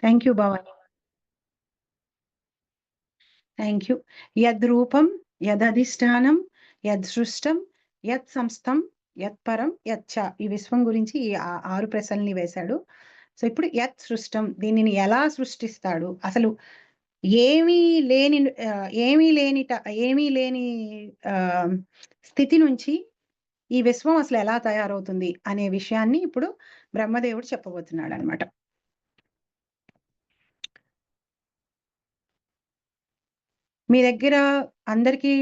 Thank you Bhavani. Thank you. యద్రూపం యదధిష్టానం యత్సృష్టం యత్ సంస్థం యత్పరం యచ్చ, ఈ విశ్వం గురించి ఈ 6 ప్రశ్నల్ని వేశాడు. సో ఇప్పుడు యత్ సృష్టం, దీనిని ఎలా సృష్టిస్తాడు, అసలు ఏమీ లేని ఏమీ లేని స్థితి నుంచి ఈ విశ్వం అసలు ఎలా తయారవుతుంది అనే విషయాన్ని ఇప్పుడు బ్రహ్మదేవుడు చెప్పబోతున్నాడు అనమాట. మీ దగ్గర అందరికీ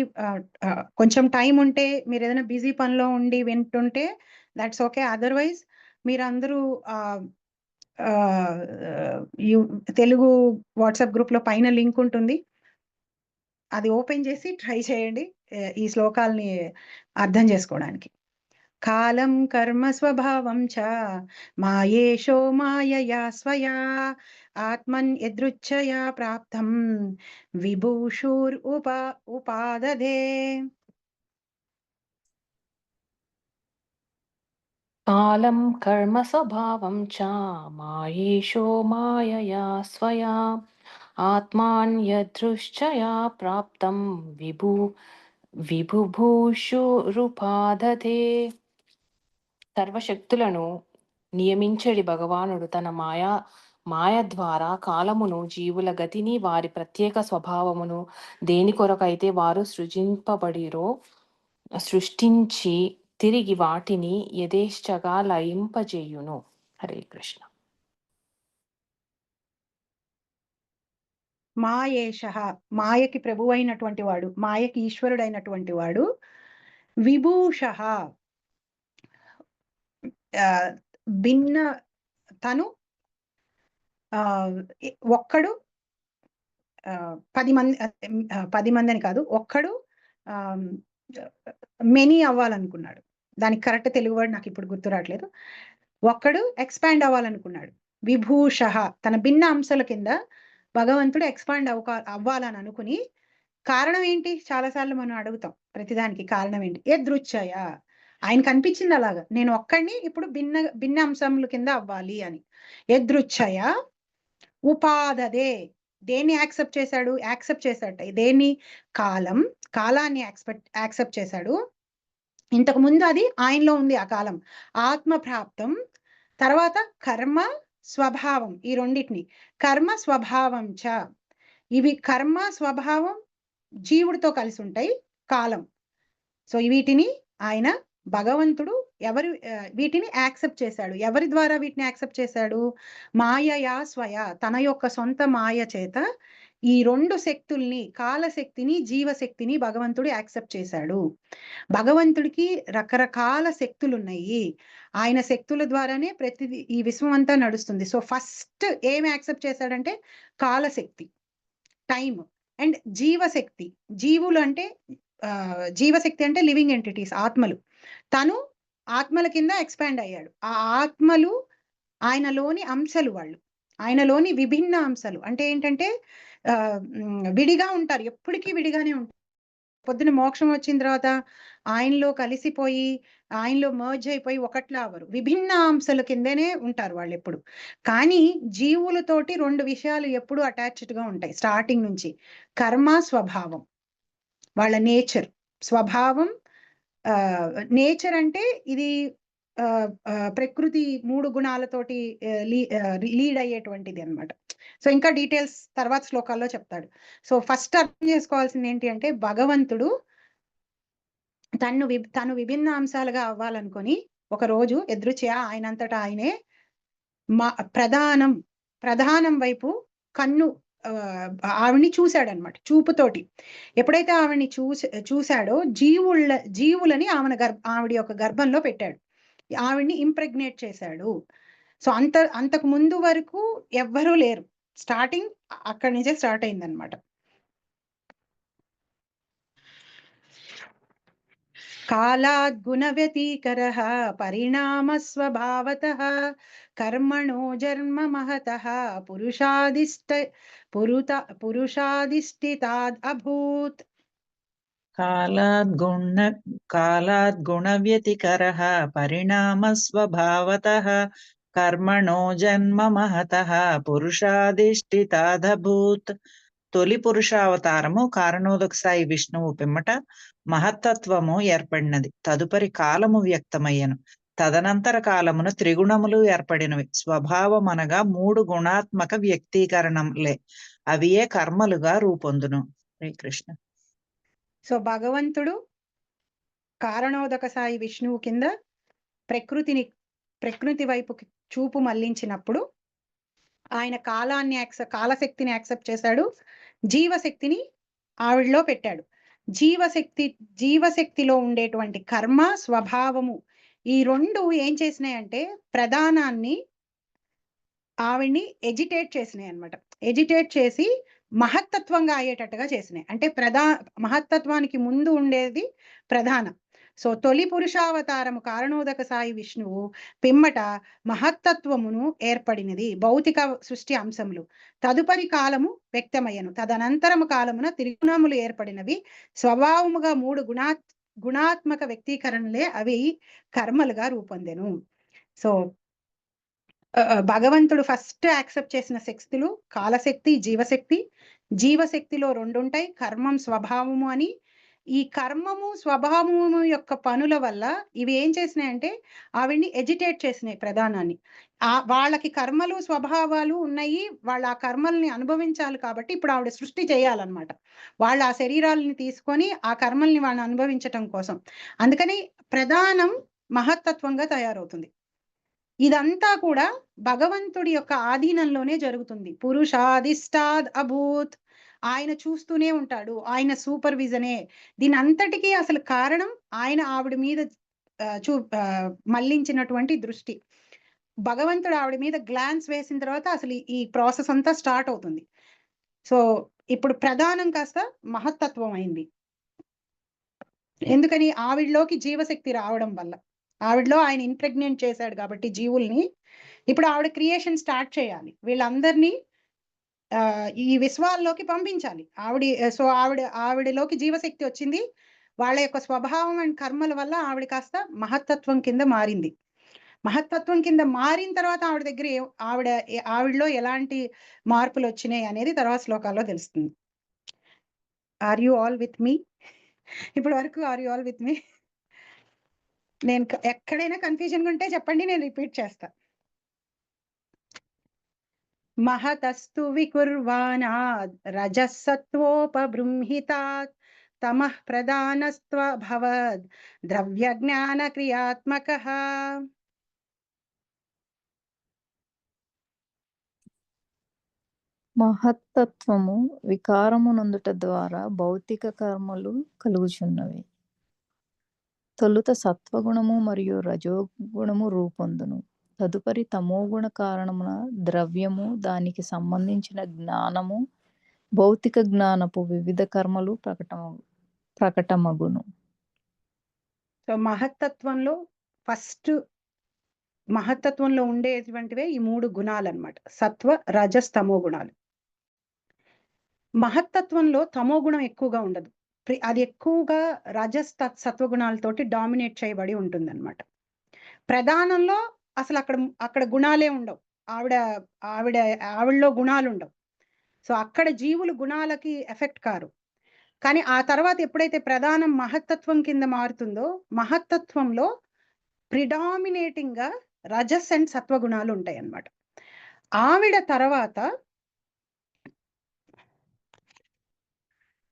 కొంచెం టైం ఉంటే, మీరు ఏదైనా బిజీ పనిలో ఉండి వింటుంటే దట్స్ ఓకే. అదర్వైజ్ మీరందరూ తెలుగు వాట్సాప్ గ్రూప్ లో పైన లింక్ ఉంటుంది, అది ఓపెన్ చేసి ట్రై చేయండి ఈ శ్లోకాల్ని అర్థం చేసుకోవడానికి. కాలం కర్మ స్వభావం చ మాయేషో మాయయా స్వయా ఆత్మన్ యదృచ్ఛయా ప్రాప్తం విభూషుర్ ఉపాదదే. కాలం కర్మ స్వభావం చ మాయేషో మాయయా స్వయా ఆత్మాన్ యదృచ్ఛయా ప్రాప్తం విభుభూషురుపాదతే. సర్వశక్తులను నియమించడి భగవానుడు తన మాయ ద్వారా కాలమును, జీవుల గతిని, వారి ప్రత్యేక స్వభావమును, దేని కొరకైతే వారు సృజింపబడిరో సృష్టించి తిరిగి వాటిని యథేచ్ఛగా లయింపజేయును. హరే కృష్ణ. మాయేషః, మాయకి ప్రభువైనటువంటి వాడు, మాయకి ఈశ్వరుడైనటువంటి వాడు. విభూషః, భిన్న, తను ఒక్కడు 10 మంది, 10 మంది అని కాదు, ఒక్కడు మెనీ అవ్వాలనుకున్నాడు. దానికి కరెక్ట్ తెలుగు వర్డ్ నాకు ఇప్పుడు గుర్తు రావట్లేదు. ఒక్కడు ఎక్స్పాండ్ అవ్వాలనుకున్నాడు. విభూషః, తన భిన్న అంశాల కింద భగవంతుడు ఎక్స్పాండ్ అవ్వాలని అనుకుని, కారణం ఏంటి చాలాసార్లు మనం అడుగుతాం ప్రతిదానికి కారణం ఏంటి. యదృచ్ఛయ, ఆయనకు అనిపించింది అలాగా, నేను ఒక్కడిని ఇప్పుడు భిన్న అంశముల కింద అవ్వాలి అని. యదృచ్ఛయ ఉపాదదే, దేన్ని యాక్సెప్ట్ చేశాడు దేన్ని, కాలాన్ని యాక్సెప్ట్ చేశాడు. ఇంతకు ముందు అది ఆయనలో ఉంది ఆ కాలం. ఆత్మ ప్రాప్తం, తర్వాత కర్మ స్వభావం, ఈ రెండింటిని కర్మ స్వభావం చ, ఇవి కర్మ స్వభావం జీవుడితో కలిసి ఉంటాయి కాలం. సో వీటిని ఆయన భగవంతుడు వీటిని యాక్సెప్ట్ చేశాడు. ఎవరి ద్వారా వీటిని యాక్సెప్ట్ చేశాడు? మాయయా స్వయ, తన యొక్క సొంత మాయ చేత ఈ 2 శక్తుల్ని, కాలశక్తిని జీవశక్తిని భగవంతుడు యాక్సెప్ట్ చేశాడు. భగవంతుడికి రకరకాల శక్తులు ఉన్నాయి. ఆయన శక్తుల ద్వారానే ప్రతిదీ ఈ విశ్వం అంతా నడుస్తుంది. సో ఫస్ట్ ఏమి యాక్సెప్ట్ చేశాడంటే కాలశక్తి, టైం, అండ్ జీవశక్తి. జీవులు అంటే జీవశక్తి అంటే లివింగ్ ఎంటిటీస్, ఆత్మలు. తను ఆత్మల కింద ఎక్స్పాండ్ అయ్యాడు. ఆ ఆత్మలు ఆయనలోని అంశాలు, వాళ్ళు ఆయనలోని విభిన్న అంశాలు. అంటే ఏంటంటే విడిగా ఉంటారు, ఎప్పటికీ విడిగానే ఉంటారు. పొద్దున మోక్షం వచ్చిన తర్వాత ఆయనలో కలిసిపోయి, ఆయనలో మర్జ్ అయిపోయి ఒకట్లా అవరు, విభిన్న అంశాల కిందనే ఉంటారు వాళ్ళు ఎప్పుడు. కానీ జీవులతోటి 2 విషయాలు ఎప్పుడు అటాచ్డ్ గా ఉంటాయి స్టార్టింగ్ నుంచి. కర్మ స్వభావం, వాళ్ళ నేచర్, స్వభావం. నేచర్ అంటే ఇది ప్రకృతి 3 గుణాలతోటి లీడ్ అయ్యేటువంటిది అన్నమాట. సో ఇంకా డీటెయిల్స్ తర్వాత శ్లోకాల్లో చెప్తాడు. సో ఫస్ట్ అర్థం చేసుకోవాల్సింది ఏంటి అంటే, భగవంతుడు తను విభిన్న అంశాలుగా అవ్వాలనుకొని ఒక రోజు ఎదురుచే ఆయనంతటా ఆయనే ప్రధానం వైపు కన్ను ఆవిడ్ని చూశాడనమాట, చూపుతోటి. ఎప్పుడైతే ఆవిడ్ని చూశాడో జీవులని ఆవిడ యొక్క గర్భంలో పెట్టాడు, ఆవిడ్ని ఇంప్రెగ్నేట్ చేశాడు. సో అంతకు ముందు వరకు ఎవ్వరూ లేరు. స్టార్టింగ్ అక్కడి నుంచే స్టార్ట్ అయిందనమాట. కాలాద్ గుణ వ్యతికరః పరిణామ స్వభావతః కర్మణో జన్మ మహతః పురుషాదిష్టితాద్ అభూత్. కాలాద్ గుణ వ్యతికరః పరిణామ స్వభావతః కర్మణో జన్మ మహతః పురుషాధిష్ఠితాదభూత్. తొలి పురుషావతారము కారణోదక సాయి విష్ణువు పిమ్మట మహత్తత్వము ఏర్పడినది. తదుపరి కాలము వ్యక్తమయ్యను. తదనంతర కాలమున త్రిగుణములు ఏర్పడినవి. స్వభావం అనగా 3 గుణాత్మక వ్యక్తీకరణలే. అవియే కర్మలుగా రూపొందును. హరే కృష్ణ. సో భగవంతుడు కారణోదక సాయి విష్ణువు కింద ప్రకృతి వైపుకి చూపు మళ్లించినప్పుడు ఆయన కాలశక్తిని యాక్సెప్ట్ చేశాడు, జీవశక్తిని ఆవిడలో పెట్టాడు. జీవశక్తిలో ఉండేటువంటి కర్మ స్వభావము ఈ రెండు ఏం చేసినాయంటే ప్రధానాన్ని ఆవిడ్ని ఎజిటేట్ చేసినాయి అన్నమాట. ఎజిటేట్ చేసి మహత్తత్వంగా అయ్యేటట్టుగా చేసినాయి. అంటే మహత్తత్వానికి ముందు ఉండేది ప్రధాన. సో తొలి పురుషావతారము కారణోదక సాయి విష్ణువు పిమ్మట మహత్తత్వమును ఏర్పడినది భౌతిక సృష్టి అంశములు. తదుపరి కాలము వ్యక్తమయ్యను. తదనంతరము కాలమున త్రిగుణములు ఏర్పడినవి. స్వభావముగా 3 గుణాత్మక వ్యక్తీకరణలే అవి కర్మలుగా రూపొందెను. సో భగవంతుడు ఫస్ట్ యాక్సెప్ట్ చేసిన శక్తులు కాలశక్తి, జీవశక్తి. జీవశక్తిలో 2 ఉంటాయి, కర్మం స్వభావము అని. ఈ కర్మము స్వభావము యొక్క పనుల వల్ల ఇవి ఏం చేసినాయంటే ఆవిడ్ని ఎజిటేట్ చేసినాయి ప్రధానాన్ని. వాళ్ళకి కర్మలు స్వభావాలు ఉన్నాయి, వాళ్ళ ఆ కర్మల్ని అనుభవించాలి. కాబట్టి ఇప్పుడు ఆవిడ సృష్టి చేయాలన్నమాట. వాళ్ళ ఆ శరీరాలని తీసుకొని ఆ కర్మల్ని వాళ్ళని అనుభవించటం కోసం. అందుకని ప్రధానం మహత్తత్వంగా తయారవుతుంది. ఇదంతా కూడా భగవంతుడి యొక్క ఆధీనంలోనే జరుగుతుంది. పురుషాధిష్టాద్ అభూత్. ఆయన చూస్తూనే ఉంటాడు, ఆయన సూపర్విజనే. దీని అంతటికీ అసలు కారణం ఆయన ఆవిడ మీద మళ్లించినటువంటి దృష్టి. భగవంతుడు ఆవిడ మీద గ్లాన్స్ వేసిన తర్వాత అసలు ఈ ప్రాసెస్ అంతా స్టార్ట్ అవుతుంది. సో ఇప్పుడు ప్రధానం కాస్త మహత్తత్వం అయింది. ఎందుకని? ఆవిడలోకి జీవశక్తి రావడం వల్ల. ఆవిడలో ఆయన ఇంప్రెగ్నెంట్ చేశాడు కాబట్టి జీవుల్ని. ఇప్పుడు ఆవిడ క్రియేషన్ స్టార్ట్ చేయాలి, వీళ్ళందరినీ ఈ విశ్వాల్లోకి పంపించాలి. ఆవిడలోకి జీవశక్తి వచ్చింది. వాళ్ళ యొక్క స్వభావం అండ్ కర్మల వల్ల ఆవిడ కాస్త మహత్తత్వం కింద మారింది. మహత్తత్వం కింద మారిన తర్వాత ఆవిడ దగ్గర ఆవిడలో ఎలాంటి మార్పులు వచ్చినాయి అనేది తర్వాత శ్లోకాల్లో తెలుస్తుంది. Are you all with me? ఇప్పటి వరకు are you all with me? నేను ఎక్కడైనా కన్ఫ్యూజన్ ఉంటే చెప్పండి, నేను రిపీట్ చేస్తా. మహతస్తు వికుర్వాణాద్ రజసత్వోపబృంహితాత్ తమః ప్రధానస్త్వభవద్ ద్రవ్యజ్ఞాన క్రియాత్మకః. మహత్తత్వము వికారమునందుట ద్వారా భౌతిక కర్మలు కలుగుచున్నవి. తొలుత సత్వగుణము మరియు రజోగుణము రూపొందును. తదుపరి తమోగుణ కారణమున ద్రవ్యము, దానికి సంబంధించిన జ్ఞానము, భౌతిక జ్ఞానపు వివిధ కర్మలు ప్రకటమగును. సో మహత్తత్వంలో ఉండేటువంటివే ఈ 3 గుణాలు అన్నమాట. సత్వ, రజస్, తమో గుణాలు. మహత్తత్వంలో తమో గుణం ఎక్కువగా ఉండదు. అది ఎక్కువగా రజస్ సత్వగుణాలతోటి డామినేట్ చేయబడి ఉంటుంది అన్నమాట. ప్రధానంలో అసలు అక్కడ గుణాలే ఉండవు. ఆవిడలో గుణాలు ఉండవు. సో అక్కడ జీవులు గుణాలకి ఎఫెక్ట్ కారు. కానీ ఆ తర్వాత ఎప్పుడైతే ప్రధానం మహత్తత్వం కింద మారుతుందో, మహత్తత్వంలో ప్రిడామినేటింగ్ గా రజస్ అండ్ సత్వగుణాలు ఉంటాయి అన్నమాట. ఆవిడ తర్వాత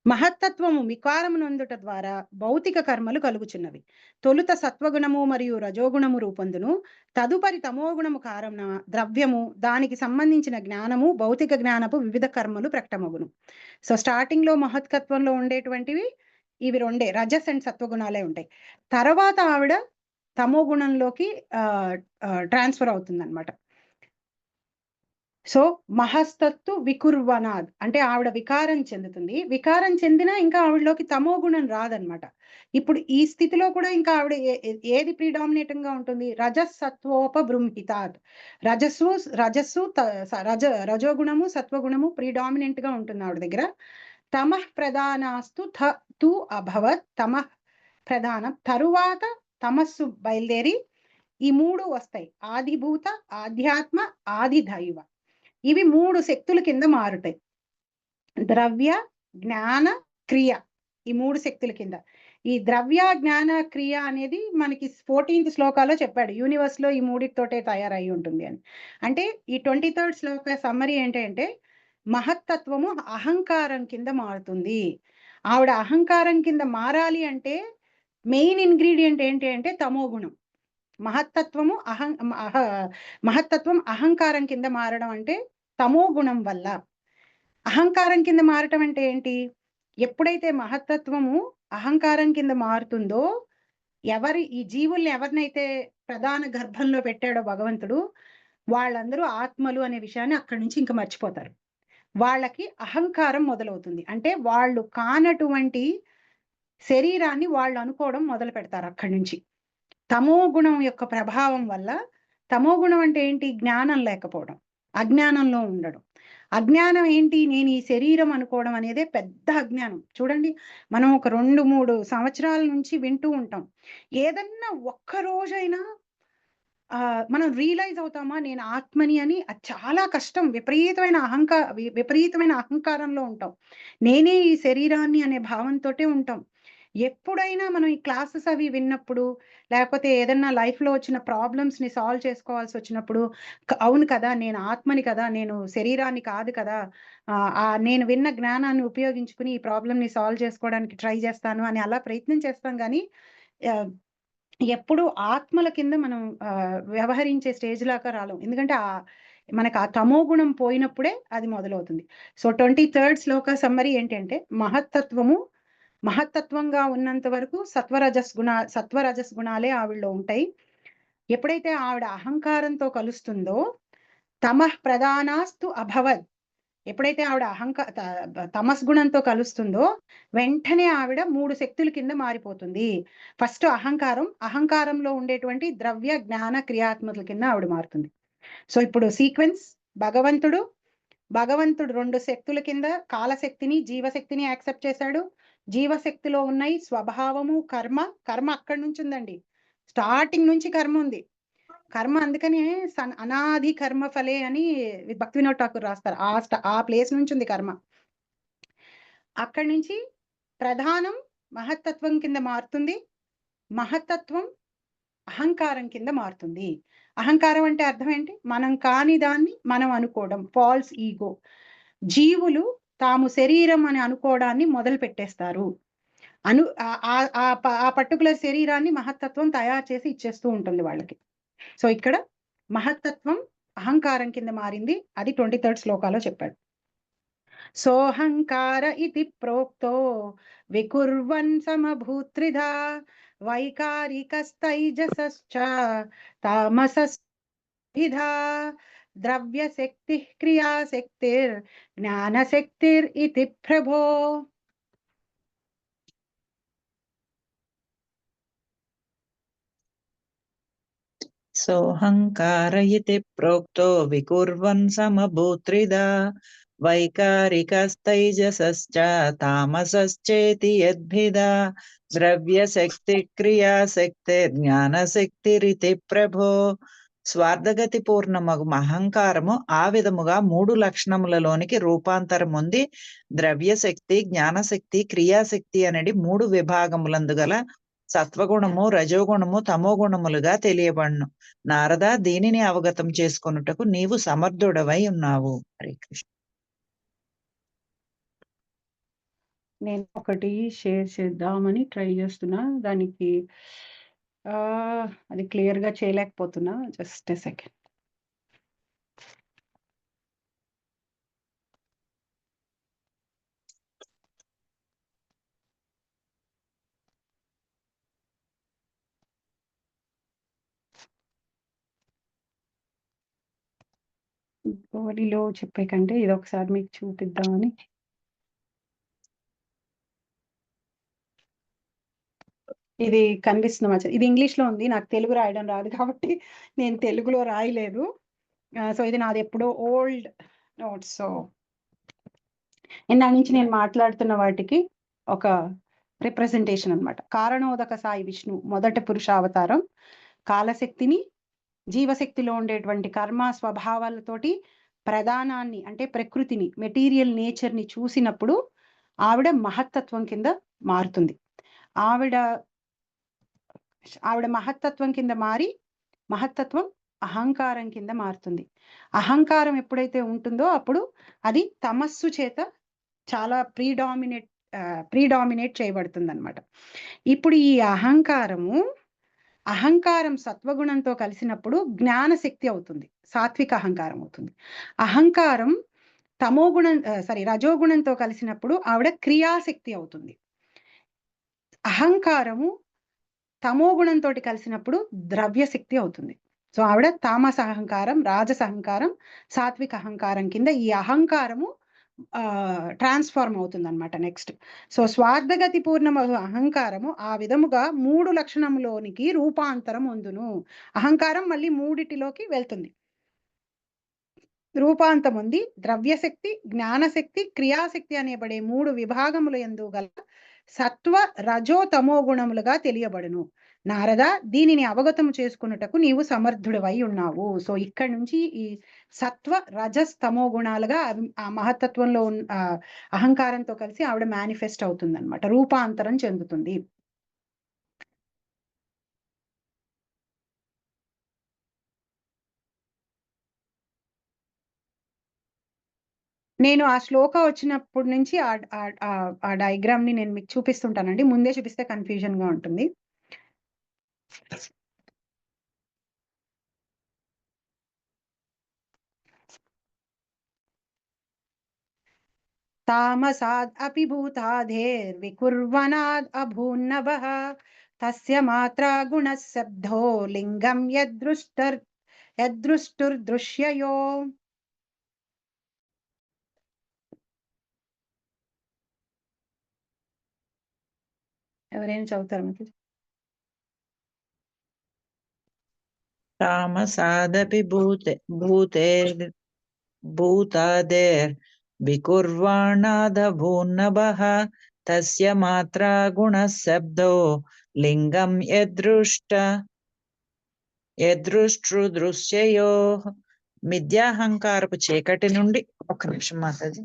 మహత్తత్వము వికారమునందుట ద్వారా భౌతిక కర్మలు కలుగుచున్నవి. తొలుత సత్వగుణము మరియు రజోగుణము రూపొందును. తదుపరి తమోగుణము కారణ ద్రవ్యము, దానికి సంబంధించిన జ్ఞానము, భౌతిక జ్ఞానపు వివిధ కర్మలు ప్రకటమగును. సో స్టార్టింగ్ లో మహత్తత్వంలో ఉండేటువంటివి ఇవి 2 రజస్ అండ్ సత్వగుణాలే ఉంటాయి. తర్వాత ఆవిడ తమో గుణంలోకి ట్రాన్స్ఫర్ అవుతుంది అనమాట. సో మహస్తత్తు వికుర్వనాద్ అంటే ఆవిడ వికారం చెందుతుంది. వికారం చెందినా ఇంకా ఆవిడలోకి తమో గుణం రాదనమాట. ఇప్పుడు ఈ స్థితిలో కూడా ఇంకా ఆవిడ ఏది ప్రీడామినేటింగ్ గా ఉంటుంది? రజసత్వోపబృంహితాత్. రజోగుణము సత్వగుణము ప్రీడామినెంట్ గా ఉంటుంది ఆవిడ దగ్గర. తమః ప్రధానాస్తు తు అభవత్. తమః ప్రధానం తరువాత తమస్సు బయలుదేరి ఈ 3 వస్తాయి. ఆదిభూత, ఆధ్యాత్మ, ఆదిదైవ. ఇవి 3 శక్తుల కింద మారుతాయి. ద్రవ్య, జ్ఞాన, క్రియ. ఈ 3 శక్తుల కింద. ఈ ద్రవ్య, జ్ఞాన, క్రియ అనేది మనకి 14th శ్లోకాలో చెప్పాడు. యూనివర్స్‌లో ఈ మూడిటితోటే తయారై ఉంటుంది అని. అంటే ఈ 23rd శ్లోక సమ్మరీ ఏంటంటే మహత్తత్వము అహంకారం కింద మారుతుంది. ఆవిడ అహంకారం కింద మారాలి అంటే మెయిన్ ఇంగ్రీడియంట్ ఏంటి అంటే తమోగుణం. మహత్తత్వము మహత్తత్వం అహంకారం కింద మారడం అంటే తమోగుణం వల్ల. అహంకారం కింద మారటం అంటే ఏంటి? ఎప్పుడైతే మహత్తత్వము అహంకారం కింద మారుతుందో, ఈ జీవుల్ని ఎవరినైతే ప్రధాన గర్భంలో పెట్టాడో భగవంతుడు, వాళ్ళందరూ ఆత్మలు అనే విషయాన్ని అక్కడి నుంచి ఇంక మర్చిపోతారు. వాళ్ళకి అహంకారం మొదలవుతుంది. అంటే వాళ్ళు కానటువంటి శరీరాన్ని వాళ్ళు అనుకోవడం మొదలు పెడతారు అక్కడి నుంచి. తమో గుణం యొక్క ప్రభావం వల్ల. తమో గుణం అంటే ఏంటి? జ్ఞానం లేకపోవడం, అజ్ఞానంలో ఉండడం. అజ్ఞానం ఏంటి? నేను ఈ శరీరం అనుకోవడం అనేదే పెద్ద అజ్ఞానం. చూడండి, మనం ఒక 2, 3 సంవత్సరాల నుంచి వింటూ ఉంటాం. ఏదన్నా ఒక్క రోజైనా మనం రియలైజ్ అవుతామా నేను ఆత్మని అని? అది చాలా కష్టం. విపరీతమైన అహంకారంలో ఉంటాం. నేనే ఈ శరీరాన్ని అనే భావంతోటే ఉంటాం. ఎప్పుడైనా మనం ఈ క్లాసెస్ అవి విన్నప్పుడు, లేకపోతే ఏదన్నా లైఫ్‌లో వచ్చిన ప్రాబ్లమ్స్‌ని సాల్వ్ చేసుకోవాల్సి వచ్చినప్పుడు, అవును కదా! నేను ఆత్మని కదా! నేను శరీరాన్ని కాదు కదా! నేను విన్న జ్ఞానాన్ని ఉపయోగించుకుని ఈ ప్రాబ్లమ్‌ని సాల్వ్ చేసుకోవడానికి ట్రై చేస్తాను అని అలా ప్రయత్నం చేస్తాం గానీ, ఆహ్, ఎప్పుడు ఆత్మల కింద మనం వ్యవహరించే స్టేజ్ లాగా రాలేం. ఎందుకంటే మనకు ఆ తమో గుణం పోయినప్పుడే అది మొదలవుతుంది. సో 23rd శ్లోక సమ్మరీ ఏంటంటే మహత్తత్వంగా ఉన్నంత వరకు సత్వరజస్ గుణాలే ఆవిడలో ఉంటాయి. ఎప్పుడైతే ఆవిడ అహంకారంతో కలుస్తుందో తమః ప్రధానాస్తు అభవద్. ఎప్పుడైతే ఆవిడ తమస్ గుణంతో కలుస్తుందో వెంటనే ఆవిడ 3 శక్తుల కింద మారిపోతుంది. ఫస్ట్ అహంకారంలో ఉండేటువంటి ద్రవ్య, జ్ఞాన, క్రియాత్మకుల కింద ఆవిడ మారుతుంది. సో ఇప్పుడు సీక్వెన్స్ భగవంతుడు 2 శక్తుల కింద కాలశక్తిని, జీవశక్తిని యాక్సెప్ట్ చేశాడు. జీవశక్తిలో ఉన్నాయి స్వభావము, కర్మ అక్కడి నుంచి ఉందండి. స్టార్టింగ్ నుంచి కర్మ ఉంది. కర్మ అందుకనే అనాది కర్మ ఫలే అని భక్తి వినోద్ ఠాకూర్ రాస్తారు. ఆ ప్లేస్ నుంచి ఉంది కర్మ. అక్కడి నుంచి ప్రధానం మహత్తత్వం కింద మారుతుంది. మహత్తత్వం అహంకారం కింద మారుతుంది. అహంకారం అంటే అర్థం ఏంటి? మనం కాని దాన్ని మనం అనుకోవడం, ఫాల్స్ ఈగో. జీవులు తాము శరీరం అని అనుకోవడాన్ని మొదలు పెట్టేస్తారు. ఆ పర్టికులర్ శరీరాన్ని మహత్తత్వం తయారు చేసి ఇచ్చేస్తూ ఉంటుంది వాళ్ళకి. సో ఇక్కడ మహత్తత్వం అహంకారం కింద మారింది. అది 23rd శ్లోకాలో చెప్పాడు. సోహంకార ఇతి ప్రోక్తో వికుర్వన్ సమభూత్రిధా వైకారికస్తైజసశ్చ తామసస్విధా ద్రవ్యశక్తి క్రియాశక్తిర్ జ్ఞానశక్తిర్ ఇతి ప్రభో. सोऽहङ्कार इति प्रोक्तो विकुर्वन् समभूत्रिधा वैकारिकस्तैजसश्च तामसश्चेति यद्भिदा ద్రవ్యశక్తిక్రియాశక్తిర్జ్ఞానశక్తిరితి ప్రభో. స్వార్థగతి పూర్ణమగు అహంకారము ఆ విధముగా 3 లక్షణములలోనికి రూపాంతరం పొంది ద్రవ్యశక్తి, జ్ఞానశక్తి, క్రియాశక్తి అనేది 3 విభాగములందు గల సత్వగుణము, రజోగుణము, తమోగుణములుగా తెలియబడును. నారద, దీనిని అవగతం చేసుకొనుటకు నీవు సమర్థుడవై ఉన్నావు. హరే కృష్ణ. నేను ఒకటి షేర్ చేద్దామని ట్రై చేస్తున్నా. దానికి అది క్లియర్ గా చేయలేకపోతున్నా. Just a second. గోరిలో చెప్పే కంటే ఇది ఒకసారి మీకు చూపిద్దామని. ఇది కనిపిస్తున్న ఇది ఇంగ్లీష్ లో ఉంది. నాకు తెలుగు రాయడం రాదు కాబట్టి నేను తెలుగులో రాయలేదు. సో ఇది నాది ఎప్పుడో ఓల్డ్ నోట్స్. సో ఇందాక నుంచి నేను మాట్లాడుతున్న వాటికి ఒక రిప్రజెంటేషన్ అన్నమాట. కారణోదక సాయి విష్ణు మొదటి పురుషావతారం కాలశక్తిని జీవశక్తిలో ఉండేటువంటి కర్మ స్వభావాలతోటి ప్రధానాన్ని అంటే ప్రకృతిని, మెటీరియల్ నేచర్ని చూసినప్పుడు ఆవిడ మహత్తత్వం కింద మారుతుంది. ఆవిడ ఆవిడ మహత్తత్వం కింద మారి మహత్తత్వం అహంకారం కింద మారుతుంది. అహంకారం ఎప్పుడైతే ఉంటుందో అప్పుడు అది తమస్సు చేత చాలా ప్రీడామినేట్ చేయబడుతుంది అనమాట. ఇప్పుడు ఈ అహంకారం సత్వగుణంతో కలిసినప్పుడు జ్ఞానశక్తి అవుతుంది, సాత్విక అహంకారం అవుతుంది. అహంకారం రజోగుణంతో కలిసినప్పుడు ఆవిడ క్రియాశక్తి అవుతుంది. అహంకారము తమోగుణంతో కలిసినప్పుడు ద్రవ్యశక్తి అవుతుంది. సో ఆవిడ తామస అహంకారం, రాజస అహంకారం, సాత్విక అహంకారం కింద ఈ అహంకారము ట్రాన్స్ఫార్మ్ అవుతుంది అనమాట. నెక్స్ట్ స్వార్థగతి పూర్ణమగు అహంకారము ఆ విధముగా 3 లక్షణములోనికి రూపాంతరం పొందును. అహంకారం మళ్ళీ 3టిలోకి వెళ్తుంది. రూపాంతం ఉంది. ద్రవ్యశక్తి, జ్ఞానశక్తి, క్రియాశక్తి అనేబడే 3 విభాగముల యందు గల సత్వ రజో తమో గుణములుగా తెలియబడును. నారద, దీనిని అవగతము చేసుకున్నటకు నీవు సమర్థుడివై ఉన్నావు. సో ఇక్కడ నుంచి ఈ సత్వ రజస్ తమో గుణాలుగా ఆ మహత్తత్వంలో అహంకారంతో కలిసి ఆవిడ మేనిఫెస్ట్ అవుతుంది అనమాట, రూపాంతరం చెందుతుంది. నేను ఆ శ్లోక వచ్చినప్పటి నుంచి ఆ డయాగ్రామ్ ని నేను మీకు చూపిస్తుంటానండి. ముందే చూపిస్తే కన్ఫ్యూజన్ గా ఉంటుంది. తామసాద్ అపి భూతాధేర్వికుర్వనాద్ అభూన్నవః తస్య మాత్రా గుణశబ్దో లింగం యదృష్టుర్దృశ్యయో. ఎవరైనా చదువుతారు మీకు? తామసాదపి భూతాదేర్వికుర్వాణాదభూన్నభః తస్య మాత్రా గుణశబ్దో లింగం యదృష్టృదృశ్యయోః. మిథ్యాహంకారపు చీకటి నుండి ఒక్క నిమిషం మాతాజీ.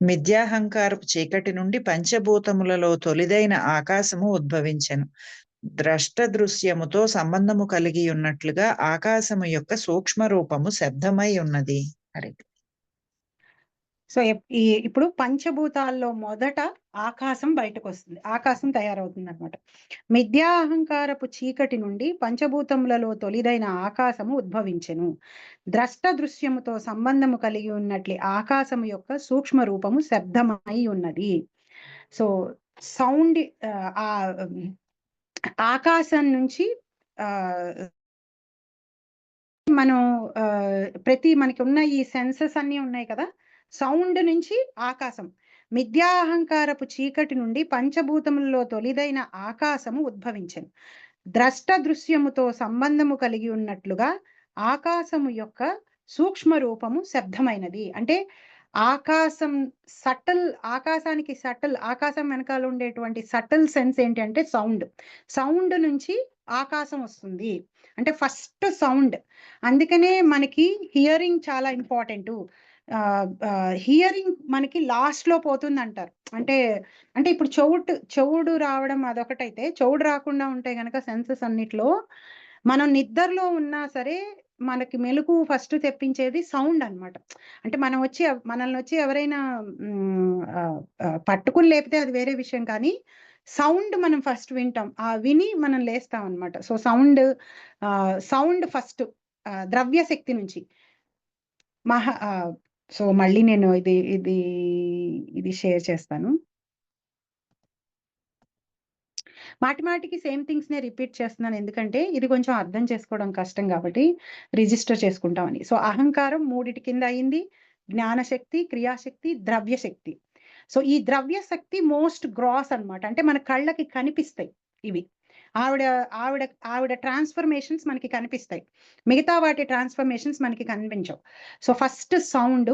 మిథ్యాహంకారపు చీకటి నుండి పంచభూతములలో తొలిదైన ఆకాశము ఉద్భవించెను. ద్రష్ట దృశ్యముతో సంబంధము కలిగి ఉన్నట్లుగా ఆకాశము యొక్క సూక్ష్మ రూపము శబ్దమై ఉన్నది. హరి. సో ఇప్పుడు పంచభూతాల్లో మొదట ఆకాశం బయటకు వస్తుంది, ఆకాశం తయారవుతుంది అనమాట. మిథ్యా అహంకారపు చీకటి నుండి పంచభూతములలో తొలిదైన ఆకాశము ఉద్భవించెను. ద్రష్ట దృశ్యముతో సంబంధము కలిగి ఉన్నట్లే ఆకాశము యొక్క సూక్ష్మ రూపము శబ్దమై ఉన్నది. సో సౌండ్ ఆకాశం నుంచి మనం మనకి ఉన్న ఈ సెన్సెస్ అన్ని ఉన్నాయి కదా, సౌండ్ నుంచి ఆకాశం. మిథ్యాహంకారపు చీకటి నుండి పంచభూతములలో తొలిదైన ఆకాశము ఉద్భవించెను. ద్రష్ట దృశ్యముతో సంబంధము కలిగి ఉన్నట్లుగా ఆకాశము యొక్క సూక్ష్మ రూపము శబ్దమైనది. అంటే ఆకాశానికి ఆకాశం వెనకాల ఉండేటువంటి సటిల్ సెన్స్ ఏంటి అంటే సౌండ్ నుంచి ఆకాశం వస్తుంది. అంటే ఫస్ట్ సౌండ్. అందుకనే మనకి హియరింగ్ చాలా ఇంపార్టెంట్. హియరింగ్ మనకి లాస్ట్ లో పోతుంది అంటారు. అంటే ఇప్పుడు చెవుడు రావడం అదొకటైతే, చెవుడు రాకుండా ఉంటే గనక సెన్సెస్ అన్నిట్లో మనం నిద్రలో ఉన్నా సరే మనకి మెలకు ఫస్ట్ తెప్పించేది సౌండ్ అన్నమాట. అంటే మనల్ని వచ్చి ఎవరైనా పట్టుకుని లేపితే అది వేరే విషయం, కానీ సౌండ్ మనం ఫస్ట్ వింటాం, విని మనం లేస్తాం అన్నమాట. సో సౌండ్ ఫస్ట్ ద్రవ్య శక్తి నుంచి సో మళ్ళీ నేను ఇది షేర్ చేస్తాను. మాటికి సేమ్ థింగ్స్ నే రిపీట్ చేస్తున్నాను, ఎందుకంటే ఇది కొంచెం అర్థం చేసుకోవడం కష్టం కాబట్టి రిజిస్టర్ చేసుకుంటామని. సో అహంకారం 3 కింద అయింది: జ్ఞానశక్తి, క్రియాశక్తి, ద్రవ్యశక్తి. సో ఈ ద్రవ్యశక్తి మోస్ట్ గ్రాస్ అన్నమాట. అంటే మన కళ్ళకి కనిపిస్తాయి ఇవి. ఆవిడ ట్రాన్స్ఫర్మేషన్స్ మనకి కనిపిస్తాయి, మిగతా వాటి ట్రాన్స్ఫర్మేషన్స్ మనకి కనిపించవు. సో ఫస్ట్ సౌండ్,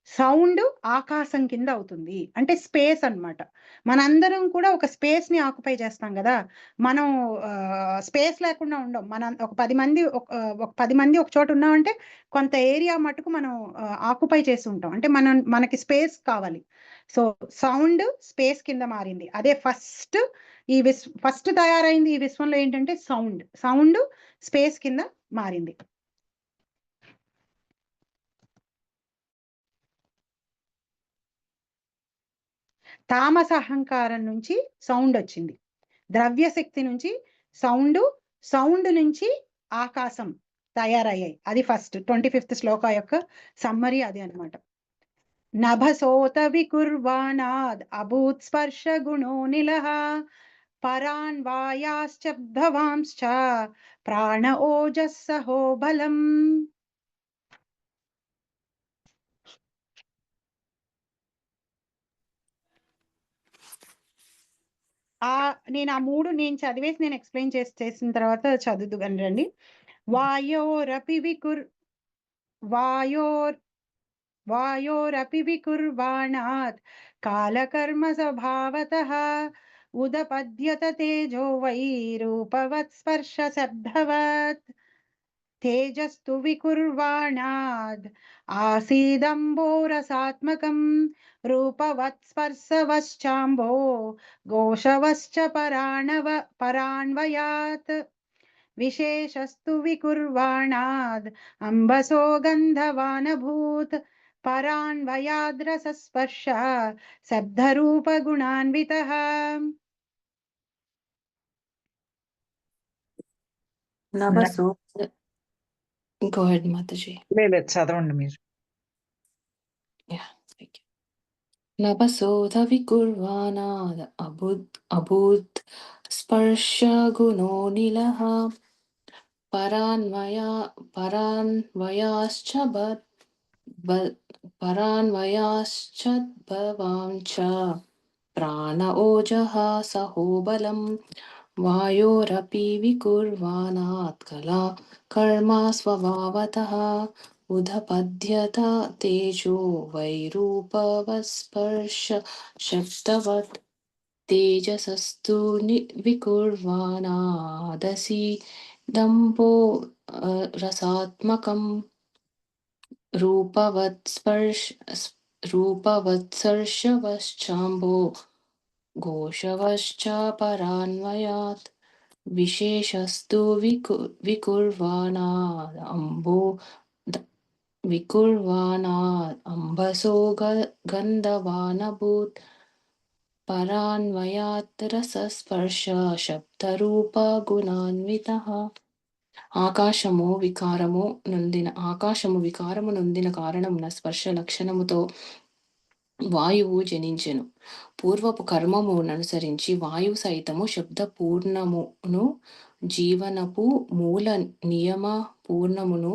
సౌండ్ ఆకాశం కింద అవుతుంది. అంటే స్పేస్ అన్నమాట. మనందరం కూడా ఒక స్పేస్ ని ఆక్యుపై చేస్తాం కదా. మనం స్పేస్ లేకుండా ఉండం. మనం ఒక 10 మంది ఒక 10 మంది ఒక చోట ఉన్నామంటే కొంత ఏరియా మటుకు మనం ఆక్యుపై చేసి ఉంటాం. అంటే మనకి స్పేస్ కావాలి. సో సౌండ్ స్పేస్ కింద మారింది. అదే ఫస్ట్ తయారైంది ఈ విశ్వంలో ఏంటంటే సౌండ్ స్పేస్ కింద మారింది. తామస అహంకారం నుంచి సౌండ్ వచ్చింది. ద్రవ్యశక్తి నుంచి సౌండ్ నుంచి ఆకాశం తయారయ్యాయి. అది ఫస్ట్ 25th శ్లోక యొక్క సమ్మరీ అది అన్నమాట. నభసోత వికుర్వాణాద్ అభూత్ స్పర్శ గుణో నిలః పరాన్ వాయాశ్చబ్ధవాంశ్చ ప్రాణ ఓజస్సహో బలం. నేను ఆ 3 నేను చదివేసి నేను ఎక్స్‌ప్లెయిన్ చేసిన తర్వాత చదువుదుగాని రండి. వాయోరపి వికుర్వాణాత్ కాలకర్మ స్వభావతః ఉదపద్యత తేజో వై రూపవత్ స్పర్శ శబ్దవత్. తేజస్తు వికుర్వాణాద్ ఆసీదంబోరసాత్మకం రూపవత్ స్పర్శవశ్చాంభో ఘోషవశ్చ పరాన్వయాత్. విశేషస్తు వికుర్వాణాద్ అంబసో గంధవానభూత్ పరాన్వయాద్రసస్పర్శ శబ్దరూపగుణాన్వితః. నభసో గో హెడ్ మాతాజీ. లేదు చదవండి మీరు. నభసోధ వికుర్వాణాద్ అభూత్ స్పర్శ గుణో నిలః పరాన్వయాశ్చద్భవాంచ ప్రాణ ఓజః సహో బలం. వాయోరపి వికుర్వాణాత్ కళా కర్మ స్వభావతః ఉదపద్యత తేజో వైరూపవస్పర్శ శబ్దవత్. తేజసస్తు వికుర్వాణాదసి దంభో రసాత్మకం రూపవత్సర్షవశ్చాంభో ఘోషవశ్చ పరాన్వయాత్. విశేషస్తు వికుర్వాణాంబసో గంధవానభూత్ పరాన్వయాత్ రసస్పర్శ శబ్దరూప గుణాన్వితః. ఆకాశము వికారము నొందిన కారణమున స్పర్శ లక్షణముతో వాయువు జనించెను. పూర్వపు కర్మముననుసరించి వాయువు సైతము శబ్ద పూర్ణమును జీవనపు మూల నియమ పూర్ణమును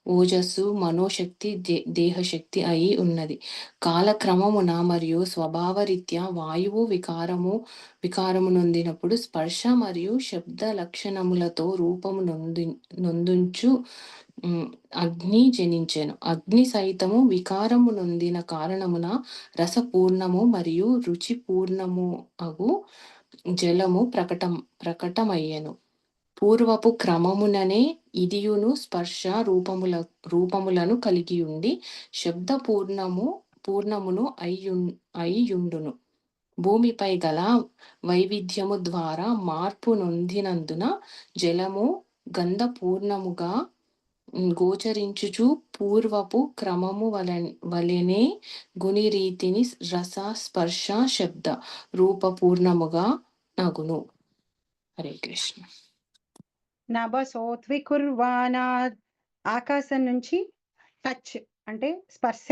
ఓజస్సు మనోశక్తి దేహశక్తి అయి ఉన్నది. కాలక్రమమున మరియు స్వభావరీత్యా వాయువు వికారము నొందినప్పుడు స్పర్శ మరియు శబ్ద లక్షణములతో రూపము నొందుంచు అగ్ని జనించెను. అగ్ని సైతము వికారము నొందిన కారణమున రసపూర్ణము మరియు రుచి పూర్ణము అగు జలము ప్రకటమయ్యెను. పూర్వపు క్రమముననే ఇదియును స్పర్శ రూపములను కలిగియుండి శబ్ద పూర్ణమును అయ్యుండును. భూమిపై గల వైవిధ్యము ద్వారా మార్పు నొందినందున జలము గంధపూర్ణముగా గోచరించుచు పూర్వపు క్రమము వలెనే గుణిరీతిని రస స్పర్శ శబ్ద రూపపూర్ణముగా నగును. హరే కృష్ణ. నభసోత్వికుర్వాణాద్ ఆకాశం నుంచి టచ్ అంటే స్పర్శ,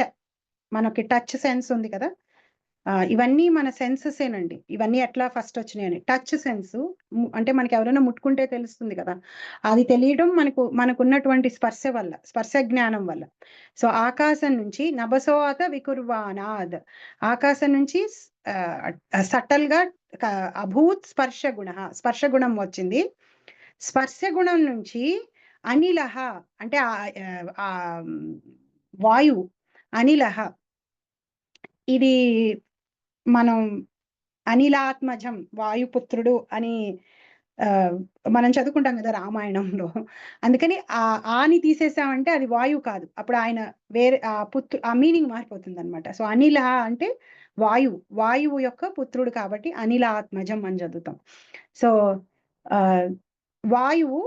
మనకి టచ్ సెన్స్ ఉంది కదా. ఇవన్నీ మన సెన్సెస్ ఏనండి. ఇవన్నీ ఎట్లా ఫస్ట్ వచ్చినాయని టచ్ సెన్స్ అంటే మనకి ఎవరైనా ముట్టుకుంటే తెలుస్తుంది కదా. అది తెలియడం మనకున్నటువంటి స్పర్శ జ్ఞానం వల్ల. సో ఆకాశం నుంచి నభసోత వికుర్వాణాద్ ఆకాశం నుంచి సటల్ గా అభూత్ స్పర్శ గుణం వచ్చింది. స్పర్శ గుణం నుంచి అనిలహ అంటే వాయువు అనిలహ ఇది మనం అనిలాత్మజం వాయుపుత్రుడు అని మనం చదువుకుంటాం కదా రామాయణంలో. అందుకని ఆని తీసేసామంటే అది వాయువు కాదు, అప్పుడు ఆయన వేరే ఆ మీనింగ్ మారిపోతుంది అనమాట. సో అనిల అంటే వాయువు యొక్క పుత్రుడు కాబట్టి అనిలాత్మజం అని చదువుతాం. సో వాయువు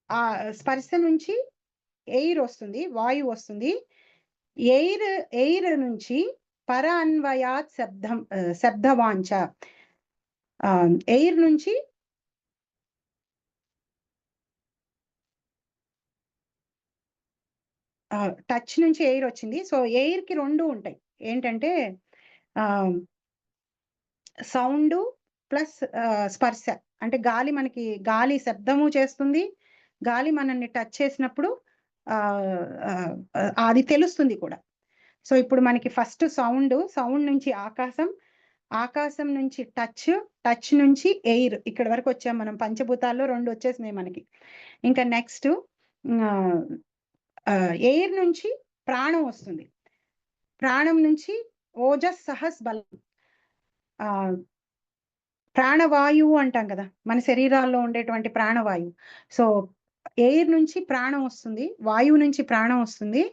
ఆ స్పర్శ నుంచి ఎయిర్ వస్తుంది, వాయువు వస్తుంది. ఎయిర్ నుంచి పర అన్వయాత్ శబ్దవాంఛ, ఎయిర్ నుంచి టచ్ నుంచి ఎయిర్ వచ్చింది. సో ఎయిర్ కి 2 ఉంటాయి. ఏంటంటే సౌండ్ ప్లస్ స్పర్శ. అంటే గాలి శబ్దము చేస్తుంది, గాలి మనల్ని టచ్ చేసినప్పుడు అది తెలుస్తుంది కూడా. సో ఇప్పుడు మనకి ఫస్ట్ సౌండ్ నుంచి ఆకాశం నుంచి టచ్ నుంచి ఎయిర్, ఇక్కడ వరకు వచ్చాం మనం. పంచభూతాల్లో 2 వచ్చేసినాయి మనకి. ఇంకా నెక్స్ట్ ఎయిర్ నుంచి ప్రాణం వస్తుంది, ప్రాణం నుంచి ఓజస్ సహస్ బలం, ప్రాణవాయువు అంటాం కదా మన శరీరాల్లో ఉండేటువంటి ప్రాణవాయువు. సో ఎయిర్ నుంచి ప్రాణం వస్తుంది, వాయువు నుంచి ప్రాణం వస్తుంది,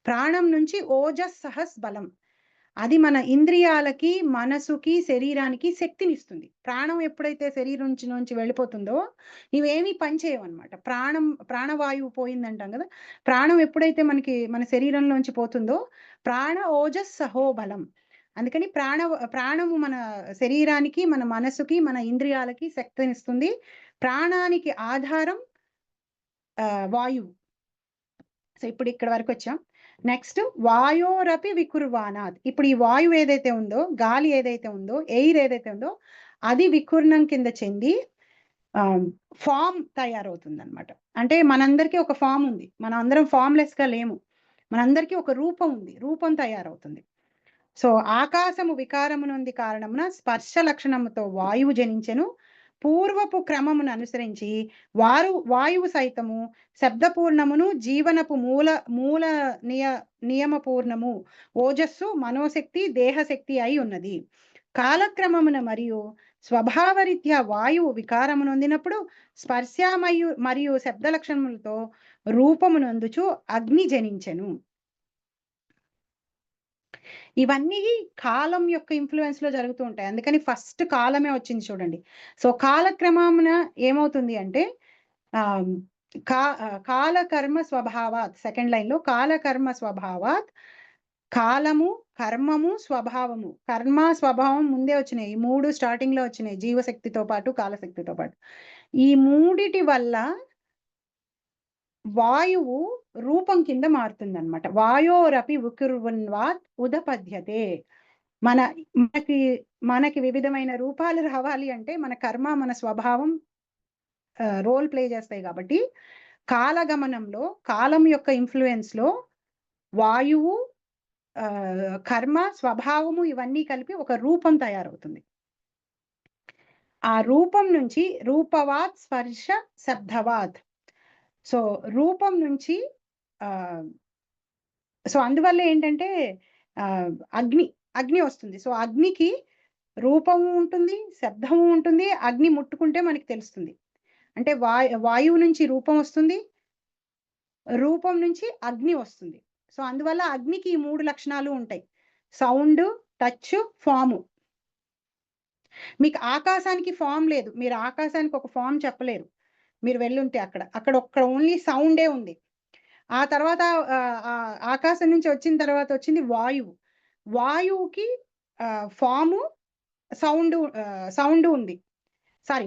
ప్రాణం నుంచి ఓజస్ సహస్ బలం. అది మన ఇంద్రియాలకి, మనసుకి, శరీరానికి శక్తినిస్తుంది. ప్రాణం ఎప్పుడైతే శరీరం నుంచి వెళ్ళిపోతుందో ఇవేమీ పనిచేయవన్నమాట. ప్రాణవాయువు పోయిందంటాం కదా, ప్రాణం ఎప్పుడైతే మన శరీరంలోంచి పోతుందో ప్రాణ ఓజస్ సహో బలం. అందుకని ప్రాణము మన శరీరానికి, మన మనసుకి, మన ఇంద్రియాలకి శక్తినిస్తుంది. ప్రాణానికి ఆధారం వాయువు. సో ఇప్పుడు ఇక్కడ వరకు వచ్చాం. నెక్స్ట్ వాయోరపి వికుర్వానాత్. ఇప్పుడు ఈ వాయువు ఏదైతే ఉందో, గాలి ఏదైతే ఉందో, ఎయిర్ ఏదైతే ఉందో అది వికుర్ణం కింద చెంది ఫామ్ తయారవుతుంది అనమాట. అంటే మనందరికీ ఒక ఫామ్ ఉంది, మనం అందరం ఫామ్లెస్ గా లేము, మనందరికీ ఒక రూపం ఉంది, రూపం తయారవుతుంది. సో ఆకాశము వికారమునుంది కారణమున స్పర్శ లక్షణముతో వాయువు జనించెను. పూర్వపు క్రమమును అనుసరించి వాయువు సైతము శబ్దపూర్ణమును, జీవనపు మూల నియమపూర్ణము, ఓజస్సు, మనోశక్తి, దేహశక్తి అయి ఉన్నది. కాలక్రమమున మరియు స్వభావరీత్యా వాయువు వికారమునొందినప్పుడు స్పర్శ మరియు శబ్ద లక్షణములతో రూపమునందుచు అగ్ని జనించెను. ఇవన్నీ కాలం యొక్క ఇన్ఫ్లుయెన్స్ లో జరుగుతూ ఉంటాయి. అందుకని ఫస్ట్ కాలమే వచ్చింది చూడండి. సో కాలక్రమమున ఏమవుతుంది అంటే కాలకర్మ స్వభావాత్, సెకండ్ లైన్ లో కాలకర్మ స్వభావాత్, కాలము, కర్మము, స్వభావము. కర్మ స్వభావం ముందే వచ్చినాయి, ఈ 3 స్టార్టింగ్ లో వచ్చినాయి, జీవశక్తితో పాటు కాలశక్తితో పాటు. ఈ మూడిటి వల్ల వాయువు రూపం కింద మారుతుంది అనమాట. వాయోరపి వికుర్వన్వాత్ ఉదపద్యతే. మనకి వివిధమైన రూపాలు రావాలి అంటే మన కర్మ, మన స్వభావం రోల్ ప్లే చేస్తాయి. కాబట్టి కాలగమనంలో, కాలం యొక్క ఇన్ఫ్లుయెన్స్ లో వాయువు, కర్మ, స్వభావము ఇవన్నీ కలిపి ఒక రూపం తయారవుతుంది. ఆ రూపం నుంచి రూపవాత్ స్పర్శ శబ్దవాత్. సో రూపం నుంచి సో అందువల్ల ఏంటంటే అగ్ని వస్తుంది. సో అగ్నికి రూపము ఉంటుంది, శబ్దము ఉంటుంది. అగ్ని ముట్టుకుంటే మనకి తెలుస్తుంది. అంటే వాయువు నుంచి రూపం వస్తుంది, రూపం నుంచి అగ్ని వస్తుంది. సో అందువల్ల అగ్నికి ఈ 3 లక్షణాలు ఉంటాయి: సౌండ్, టచ్, ఫాము. మీకు ఆకాశానికి ఫామ్ లేదు, మీరు ఆకాశానికి ఒక ఫామ్ చెప్పలేరు. మీరు వెళ్ళుంటే అక్కడ ఓన్లీ సౌండే ఉంది. ఆ తర్వాత ఆకాశం నుంచి వచ్చిన తర్వాత వచ్చింది వాయువు. వాయువుకి ఫాము, సౌండ్ ఉంది.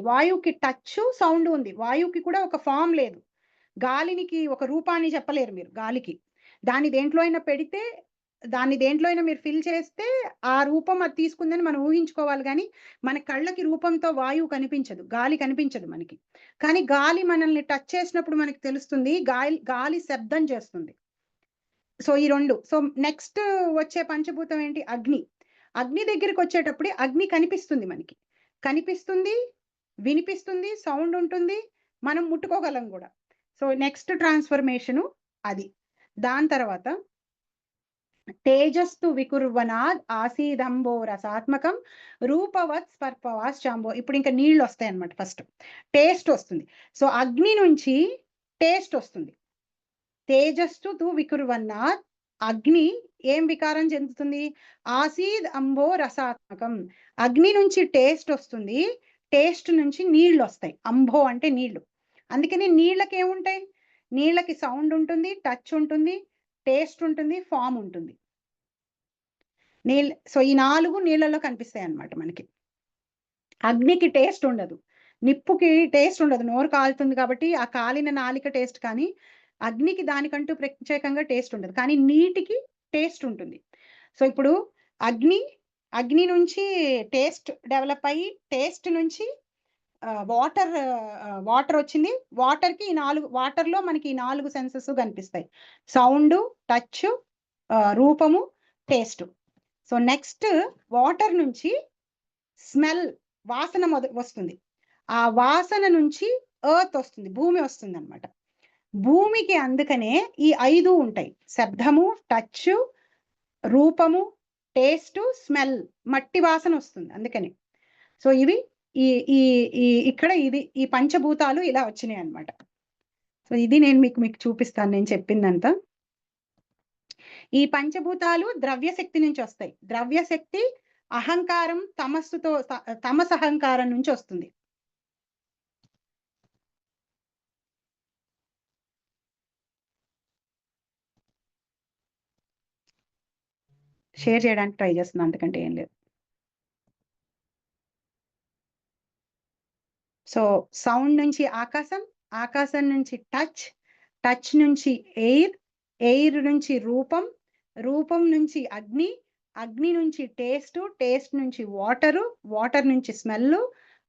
వాయువుకి టచ్, సౌండ్ ఉంది. వాయువుకి కూడా ఒక ఫామ్ లేదు. గాలికి ఒక రూపాన్ని చెప్పలేరు మీరు. గాలికి దాన్ని దేంట్లో అయినా పెడితే, దాన్ని దేంట్లో అయినా మీరు ఫిల్ చేస్తే ఆ రూపం అది తీసుకుందని మనం ఊహించుకోవాలి. కానీ మన కళ్ళకి రూపంతో వాయువు కనిపించదు, గాలి కనిపించదు మనకి. కానీ గాలి మనల్ని టచ్ చేసినప్పుడు మనకి తెలుస్తుంది, గాలి శబ్దం చేస్తుంది. సో ఈ 2. సో నెక్స్ట్ వచ్చే పంచభూతం ఏంటి? అగ్ని. అగ్ని దగ్గరికి వచ్చేటప్పుడు అగ్ని కనిపిస్తుంది, మనకి కనిపిస్తుంది, వినిపిస్తుంది, సౌండ్ ఉంటుంది, మనం ముట్టుకోగలం కూడా. సో నెక్స్ట్ ట్రాన్స్ఫర్మేషను అది. దాని తర్వాత తేజస్తు వికుర్వనాద్ ఆసీదంబో రసాత్మకం రూపవత్ స్పర్పవాశ్చాంబో. ఇప్పుడు ఇంకా నీళ్ళు వస్తాయి అన్నమాట. ఫస్ట్ టేస్ట్ వస్తుంది. సో అగ్ని నుంచి టేస్ట్ వస్తుంది. తేజస్సు తు వికుర్వన్నాత్, అగ్ని ఏం వికారం చెందుతుంది? ఆసీద్ అంబో రసాత్మకం. అగ్ని నుంచి టేస్ట్ వస్తుంది, టేస్ట్ నుంచి నీళ్ళు వస్తాయి. అంబో అంటే నీళ్లు. అందుకని నీళ్ళకి ఏముంటాయి? నీళ్ళకి సౌండ్ ఉంటుంది, టచ్ ఉంటుంది, టేస్ట్ ఉంటుంది, ఫామ్ ఉంటుంది. సో ఈ 4 నీళ్ళలో కనిపిస్తాయి అన్నమాట మనకి. అగ్నికి టేస్ట్ ఉండదు, నిప్పుకి టేస్ట్ ఉండదు, నోరు కాలుతుంది కాబట్టి ఆ కాలిన నాలిక టేస్ట్, కానీ అగ్నికి దానికంటూ ప్రత్యేకంగా టేస్ట్ ఉండదు. కానీ నీటికి టేస్ట్ ఉంటుంది. సో ఇప్పుడు అగ్ని నుంచి టేస్ట్ డెవలప్ అయ్యి, టేస్ట్ నుంచి వాటర్ వచ్చింది. వాటర్కి ఈ 4 వాటర్లో మనకి 4 సెన్సెస్ కనిపిస్తాయి: సౌండ్, టచ్, రూపము, టేస్ట్. సో నెక్స్ట్ వాటర్ నుంచి స్మెల్, వాసన వస్తుంది. ఆ వాసన నుంచి ఎర్త్ వస్తుంది, భూమి వస్తుంది అన్నమాట. భూమికి అందుకనే ఈ 5 ఉంటాయి: శబ్దము, టచ్, రూపము, టేస్ట్, స్మెల్. మట్టి వాసన వస్తుంది అందుకని. సో ఇవి ఇక్కడ ఈ పంచభూతాలు ఇలా వచ్చినాయి అన్నమాట. సో ఇది నేను మీకు చూపిస్తాను నేను చెప్పిందంతా. ఈ పంచభూతాలు ద్రవ్యశక్తి నుంచి వస్తాయి. ద్రవ్యశక్తి అహంకారం, తమస్ అహంకారం నుంచి వస్తుంది. షేర్ చేయడానికి ట్రై చేస్తున్నాను, అంతకంటే ఏం లేదు. సో సౌండ్ నుంచి ఆకాశం, ఆకాశం నుంచి టచ్, టచ్ నుంచి ఎయిర్, ఎయిర్ నుంచి రూపం, రూపం నుంచి అగ్ని, అగ్ని నుంచి టేస్ట్, టేస్ట్ నుంచి వాటరు, వాటర్ నుంచి స్మెల్,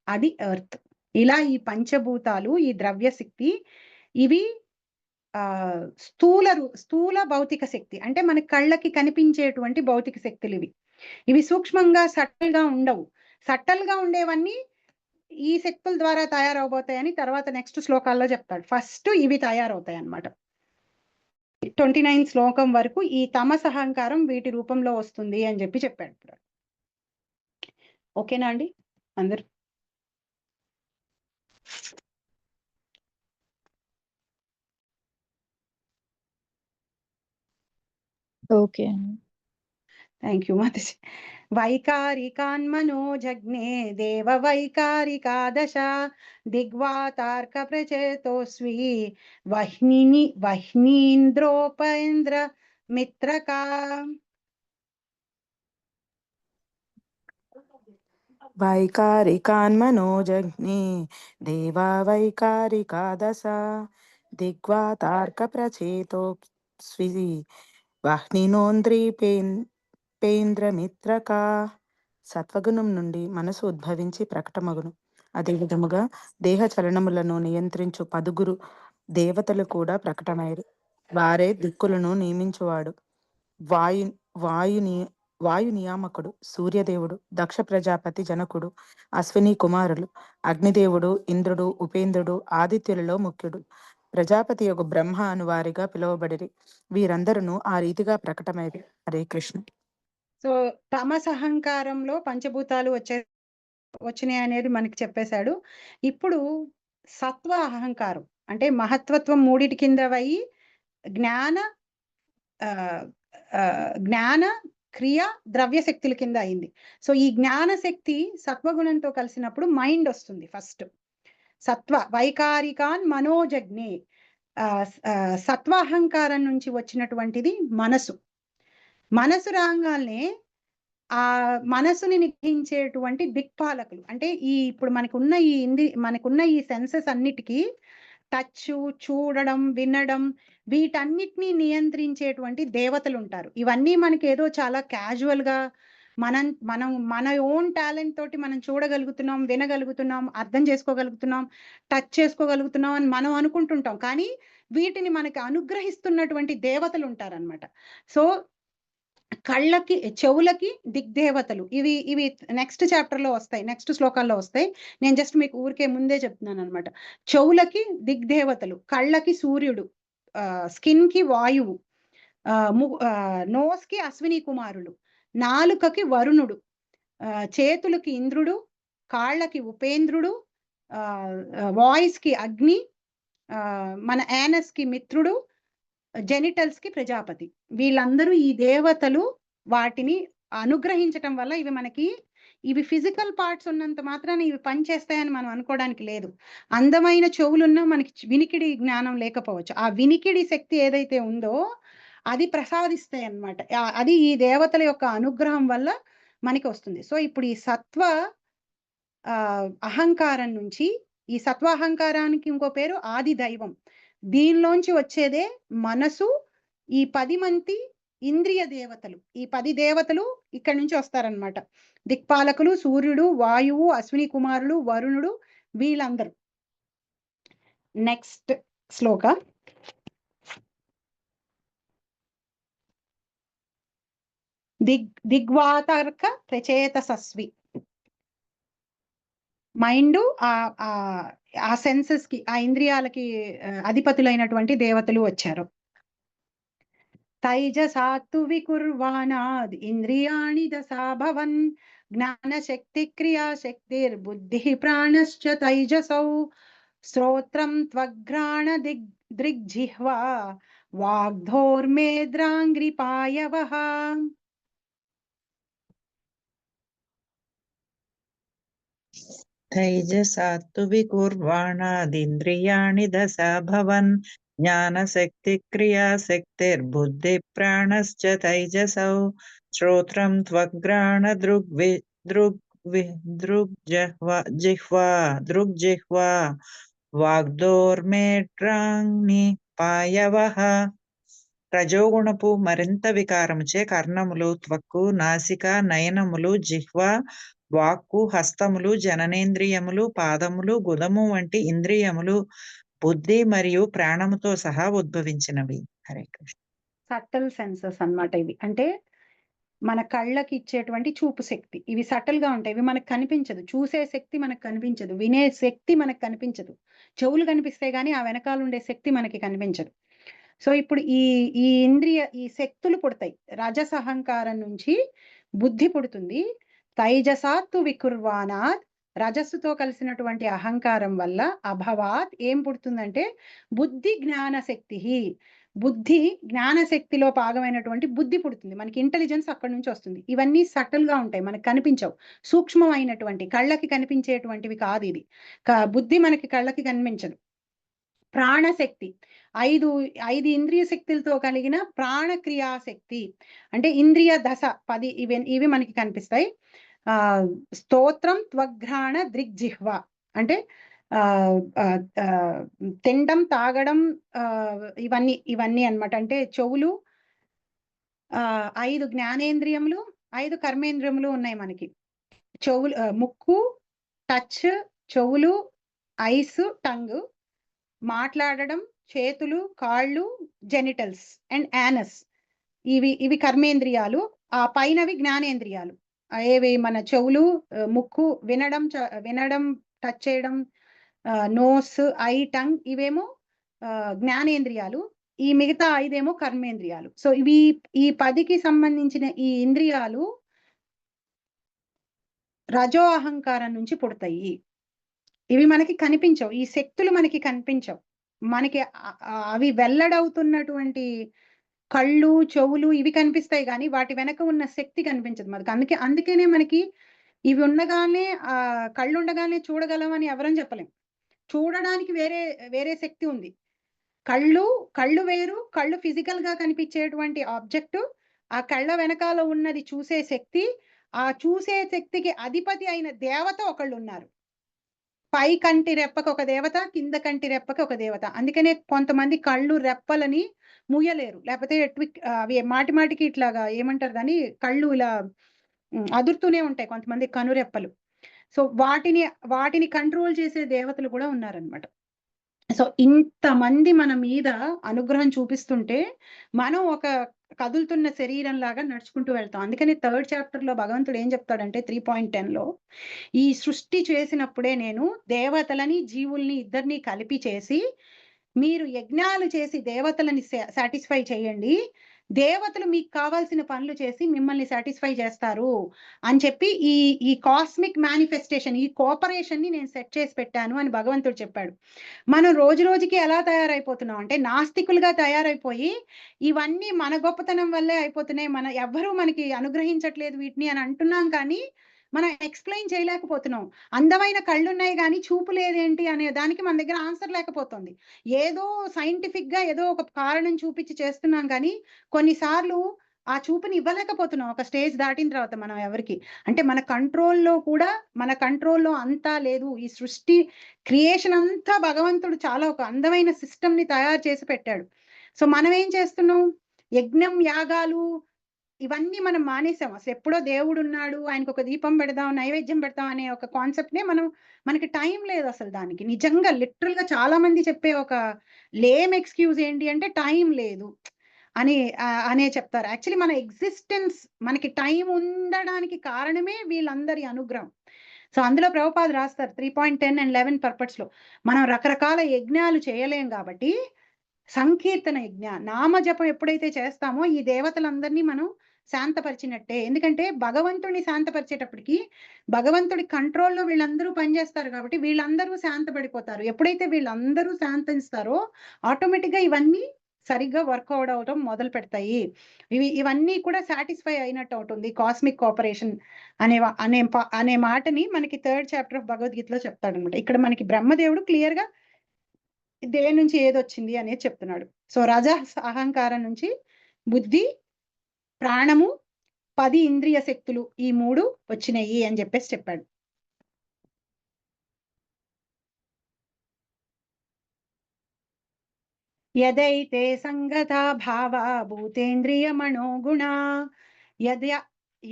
అది ఎర్త్. ఇలా ఈ పంచభూతాలు, ఈ ద్రవ్యశక్తి, ఇవి స్థూల భౌతిక శక్తి, అంటే మన కళ్ళకి కనిపించేటువంటి భౌతిక శక్తులు ఇవి. ఇవి సూక్ష్మంగా సట్టల్ గా ఉండవు. సట్టల్ గా ఉండేవన్నీ ఈ శక్తుల ద్వారా తయారవబోతాయని తర్వాత నెక్స్ట్ శ్లోకాల్లో చెప్తాడు. ఫస్ట్ ఇవి తయారవుతాయి అన్నమాట. 29 శ్లోకం వరకు ఈ తమస్ అహంకారం వీటి రూపంలో వస్తుంది అని చెప్పి చెప్పాడు. ఓకేనా అండి అందరు? ఓకే. Thank you Mataji. వైకారికాన్మనో జగ్నే దేవ వైకారికాదశ దిగ్వాతార్క ప్రచేతోస్వి వహ్నీంద్రోపేంద్ర మిత్రకా. వైకారికాన్మనోజగ్నే దేవా వైకారికాదశ దిగ్వాతార్క ప్రచేతో స్వి వహ్నినోంద్రీపేంద్రమిత్రకా. సత్వగుణం నుండి మనసు ఉద్భవించి ప్రకటమగును. అదే విధముగా దేహ చలనములను నియంత్రించు 10 దేవతలు కూడా ప్రకటమైరు. వారే దిక్కులను నియమించువాడు వాయు నియామకుడు సూర్యదేవుడు, దక్ష ప్రజాపతి జనకుడు, అశ్విని కుమారులు, అగ్నిదేవుడు, ఇంద్రుడు, ఉపేంద్రుడు, ఆదిత్యులలో ముఖ్యుడు, ప్రజాపతి యొక్క బ్రహ్మ అను వారిగా పిలువబడిరి. వీరందరూ ఆ రీతిగా ప్రకటమైరి. హరే కృష్ణ. సో తమస్ అహంకారంలో పంచభూతాలు వచ్చినాయి అనేది మనకి చెప్పేశాడు. ఇప్పుడు సత్వ అహంకారం అంటే మహత్వత్వం 3 కింద అయ్యి జ్ఞాన క్రియ ద్రవ్యశక్తుల కింద అయింది. సో ఈ జ్ఞాన శక్తి సత్వగుణంతో కలిసినప్పుడు మైండ్ వస్తుంది. ఫస్ట్ సత్వ వైకారికాన్ మనోజగ్నే, సత్వ అహంకారం నుంచి వచ్చినటువంటిది మనసు. మనసు రాగానే ఆ మనసుని నిగ్రహించేటువంటి దిక్పాలకులు అంటే ఇప్పుడు మనకున్న ఈ సెన్సెస్ అన్నిటికీ టచ్, చూడడం, వినడం, వీటన్నిటిని నియంత్రించేటువంటి దేవతలు ఉంటారు. ఇవన్నీ మనకి ఏదో చాలా క్యాజువల్ గా మన ఓన్ టాలెంట్ తోటి మనం చూడగలుగుతున్నాం, వినగలుగుతున్నాం, అర్థం చేసుకోగలుగుతున్నాం, టచ్ చేసుకోగలుగుతున్నాం అని మనం అనుకుంటుంటాం. కానీ వీటిని మనకి అనుగ్రహిస్తున్నటువంటి దేవతలు ఉంటారన్నమాట. సో కళ్ళకి, చెవులకి దిగ్దేవతలు, ఇవి నెక్స్ట్ చాప్టర్ లో వస్తాయి, నెక్స్ట్ శ్లోకాల్లో వస్తాయి. నేను జస్ట్ మీకు ఊరికే ముందే చెప్తున్నాను అనమాట. చెవులకి దిగ్దేవతలు, కళ్ళకి సూర్యుడు, స్కిన్ కి వాయువు, నోస్ కి అశ్విని కుమారులు, నాలుకకి వరుణుడు, చేతులకి ఇంద్రుడు, కాళ్ళకి ఉపేంద్రుడు, వాయిస్ కి అగ్ని, మన యానస్ కి మిత్రుడు, జెనిటల్స్ కి ప్రజాపతి. వీళ్ళందరూ ఈ దేవతలు వాటిని అనుగ్రహించటం వల్ల ఇవి ఫిజికల్ పార్ట్స్ ఉన్నంత మాత్రాన ఇవి పనిచేస్తాయని మనం అనుకోవడానికి లేదు. అందమైన చెవులున్నా మనకి వినికిడి జ్ఞానం లేకపోవచ్చు. ఆ వినికిడి శక్తి ఏదైతే ఉందో అది ప్రసాదిస్తాయి అన్నమాట. అది ఈ దేవతల యొక్క అనుగ్రహం వల్ల మనకి వస్తుంది. సో ఇప్పుడు ఈ సత్వ అహంకారం నుంచి, ఈ సత్వ అహంకారానికి ఇంకో పేరు ఆది దైవం. దీనిలోంచి వచ్చేదే మనసు. ఈ 10 మంది ఇంద్రియ దేవతలు, ఈ 10 దేవతలు ఇక్కడి నుంచి వస్తారనమాట. దిక్పాలకులు, సూర్యుడు, వాయువు, అశ్విని కుమారులు, వరుణుడు, వీళ్ళందరూ. నెక్స్ట్ శ్లోక. దిగ్వాతర్క ప్రచేతసస్వి. మైండ్ ఆ సెన్సెస్ కి, ఆ ఇంద్రియాలకి అధిపతులైనటువంటి దేవతలు వచ్చారు. తైజసాత్తు వికుర్వాణాద్ ఇంద్రియాణి దశా భవన్ జ్ఞాన శక్తి క్రియా శక్తిర్బుద్ధి ప్రాణశ్చ తైజసౌ శ్రోత్రం త్వఘ్రాణ దృగ్జిహ్వా వాగ్ధోర్మేద్రాంగ్రిపాయవః. తైజసాత్తు వికుర్వాణాదింద్రియాణి దశా భవన్ జ్ఞానశక్తి క్రియాశక్తిర్బుద్ధి ప్రాణశ్చ తైజసౌ శ్రోత్రం త్వగ్రాణ దృగ్జిహ్వా వాగ్దోర్మేట్రాంగ్నిపాయవః. రజోగుణపు మరింత వికారముచే కర్ణములు, త్వక్కు, నాసిక, నయనములు, జిహ్వ, వాక్కు, హస్తములు, జననేంద్రియములు, పాదములు, గుదము వంటి ఇంద్రియములు బుద్ధి మరియు ప్రాణముతో సహా ఉద్భవించినవి. హరే కృష్ణ. సటల్ సెన్సెస్ అన్నమాట ఇవి. అంటే మన కళ్ళకి ఇచ్చేటువంటి చూపు శక్తి. ఇవి సటల్ గా ఉంటాయి. ఇవి మనకు కనిపించదు. చూసే శక్తి మనకు కనిపించదు. వినే శక్తి మనకు కనిపించదు. చెవులు కనిపిస్తాయి కానీ ఆ వెనకాల ఉండే శక్తి మనకి కనిపించదు. సో ఇప్పుడు ఈ శక్తులు పుడతాయి. రజస అహంకారం నుంచి బుద్ధి పుడుతుంది. తైజసాత్తు వికుర్వానాత్, రజస్సుతో కలిసినటువంటి అహంకారం వల్ల అభవాత్ ఏం పుడుతుందంటే బుద్ధి జ్ఞాన శక్తి. బుద్ధి జ్ఞానశక్తిలో భాగమైనటువంటి బుద్ధి పుడుతుంది. మనకి ఇంటెలిజెన్స్ అక్కడి నుంచి వస్తుంది. ఇవన్నీ సటల్ గా ఉంటాయి, మనకు కనిపించవు. సూక్ష్మమైనటువంటి కళ్ళకి కనిపించేటువంటివి కాదు ఇది. బుద్ధి మనకి కళ్ళకి కనిపించదు. ప్రాణశక్తి, ఐదు ఇంద్రియ శక్తులతో కలిగిన ప్రాణక్రియాశక్తి అంటే ఇంద్రియ దశ 10 ఇవి మనకి కనిపిస్తాయి. స్తోత్రం త్వఘ్రాణ దృగ్జిహ్వ అంటే తినడం, తాగడం, ఇవన్నీ అన్నమాట. అంటే చెవులు, 5 జ్ఞానేంద్రియములు, 5 కర్మేంద్రియములు ఉన్నాయి మనకి. చెవులు, ముక్కు, టచ్, చెవులు, ఐస్, టంగ్, మాట్లాడడం, చేతులు, కాళ్ళు, జెనిటల్స్ అండ్ యానస్, ఇవి కర్మేంద్రియాలు. ఆ పైనవి జ్ఞానేంద్రియాలు. ఏవి? మన చెవులు, ముక్కు, వినడం, టచ్ చేయడం, నోస్, ఐ, టంగ్, ఇవేమో జ్ఞానేంద్రియాలు. ఈ మిగతా 5 కర్మేంద్రియాలు. సో ఈ 10కి సంబంధించిన ఈ ఇంద్రియాలు రజో అహంకారం నుంచి పుడతాయి. ఇవి మనకి కనిపించవు. ఈ శక్తులు మనకి కనిపించవు. మనకి అవి వెల్లడవుతున్నటువంటి కళ్ళు, చెవులు ఇవి కనిపిస్తాయి కానీ వాటి వెనక ఉన్న శక్తి కనిపించదు మనకి. అందుకనే మనకి ఇవి ఉండగానే కళ్ళు ఉండగానే చూడగలమని ఎవరం చెప్పలేం. చూడడానికి వేరే శక్తి ఉంది. కళ్ళు వేరు. కళ్ళు ఫిజికల్ గా కనిపించేటువంటి ఆబ్జెక్ట్. ఆ కళ్ళ వెనకాల ఉన్నది చూసే శక్తి. ఆ చూసే శక్తికి అధిపతి అయిన దేవత ఒకళ్ళు ఉన్నారు. పై కంటి రెప్పకి ఒక దేవత, కింద కంటి రెప్పకి ఒక దేవత. అందుకనే కొంతమంది కళ్ళు రెప్పలని మూయలేరు. లేకపోతే అవి మాటికి ఇట్లాగా ఏమంటారు కానీ కళ్ళు ఇలా అదురుతూనే ఉంటాయి కొంతమంది కనురెప్పలు. సో వాటిని కంట్రోల్ చేసే దేవతలు కూడా ఉన్నారనమాట. సో ఇంతమంది మన మీద అనుగ్రహం చూపిస్తుంటే మనం ఒక కదులుతున్న శరీరం లాగా నడుచుకుంటూ వెళ్తాం. అందుకని 3rd చాప్టర్ లో భగవంతుడు ఏం చెప్తాడంటే 3.10లో ఈ సృష్టి చేసినప్పుడే నేను దేవతలని జీవుల్ని ఇద్దరిని కలిపి చేసి మీరు యజ్ఞాలు చేసి దేవతలని సాటిస్ఫై చేయండి, దేవతలు మీకు కావాల్సిన పనులు చేసి మిమ్మల్ని సాటిస్ఫై చేస్తారు అని చెప్పి ఈ కాస్మిక్ మేనిఫెస్టేషన్, ఈ కోఆపరేషన్ ని నేను సెట్ చేసి పెట్టాను అని భగవంతుడు చెప్పాడు. మనం రోజు రోజుకి ఎలా తయారైపోతున్నాం అంటే నాస్తికులుగా తయారైపోయి ఇవన్నీ మన గొప్పతనం వల్లే అయిపోతున్నాయి, ఎవ్వరూ మనకి అనుగ్రహించట్లేదు వీటిని అని అంటున్నాం, కానీ మనం ఎక్స్ప్లెయిన్ చేయలేకపోతున్నాం. అందమైన కళ్ళున్నాయి కానీ చూపు లేదేంటి అనే దానికి మన దగ్గర ఆన్సర్ లేకపోతుంది. ఏదో సైంటిఫిక్ గా ఏదో ఒక కారణం చూపించి చేస్తున్నాం, కానీ కొన్నిసార్లు ఆ చూపుని ఇవ్వలేకపోతున్నాం ఒక స్టేజ్ దాటిన తర్వాత. మనం ఎవరికి అంటే మన కంట్రోల్లో అంతా లేదు. ఈ సృష్టి క్రియేషన్ అంతా భగవంతుడు చాలా ఒక అందమైన సిస్టమ్ ని తయారు చేసి పెట్టాడు. సో మనం ఏం చేస్తున్నాం? యజ్ఞం, యాగాలు ఇవన్నీ మనం మానేసాం. అసలు ఎప్పుడో దేవుడు ఉన్నాడు, ఆయనకు ఒక దీపం పెడదాం, నైవేద్యం పెడతాం అనే ఒక కాన్సెప్ట్ నే మనకి టైం లేదు అసలు దానికి. నిజంగా లిటరల్ గా చాలా మంది చెప్పే ఒక లేమ్ ఎక్స్క్యూజ్ ఏంటి అంటే టైం లేదు అనే చెప్తారు. యాక్చువల్లీ మన ఎగ్జిస్టెన్స్, మనకి టైం ఉండడానికి కారణమే వీళ్ళందరి అనుగ్రహం. సో అందులో ప్రభుపాద రాస్తారు 3.10 and 11 పర్పస్ లో, మనం రకరకాల యజ్ఞాలు చేయలేం కాబట్టి సంకీర్తన యజ్ఞ, నామజపం ఎప్పుడైతే చేస్తామో ఈ దేవతలందరినీ మనం శాంతపరిచినట్టే. ఎందుకంటే భగవంతుడిని శాంతపరిచేటప్పటికి భగవంతుడి కంట్రోల్లో వీళ్ళందరూ పనిచేస్తారు కాబట్టి వీళ్ళందరూ శాంతపడిపోతారు. ఎప్పుడైతే వీళ్ళందరూ శాంతిస్తారో ఆటోమేటిక్ గా ఇవన్నీ సరిగ్గా వర్కౌట్ అవడం మొదలు పెడతాయి. ఇవన్నీ కూడా సాటిస్ఫై అయినట్టు అవుతుంది. కాస్మిక్ కోఆపరేషన్ అనే మాటని మనకి 3rd చాప్టర్ ఆఫ్ భగవద్గీతలో చెప్తాడు అనమాట. ఇక్కడ మనకి బ్రహ్మదేవుడు క్లియర్ గా దేని నుంచి ఏదొచ్చింది అనేది చెప్తున్నాడు. సో రజ అహంకారం నుంచి బుద్ధి, ప్రాణము, 10 ఇంద్రియ శక్తులు, ఈ 3 వచ్చినాయి అని చెప్పేసి చెప్పాడు. యదైతే సంగత భావ భూతేంద్రియ మనోగుణ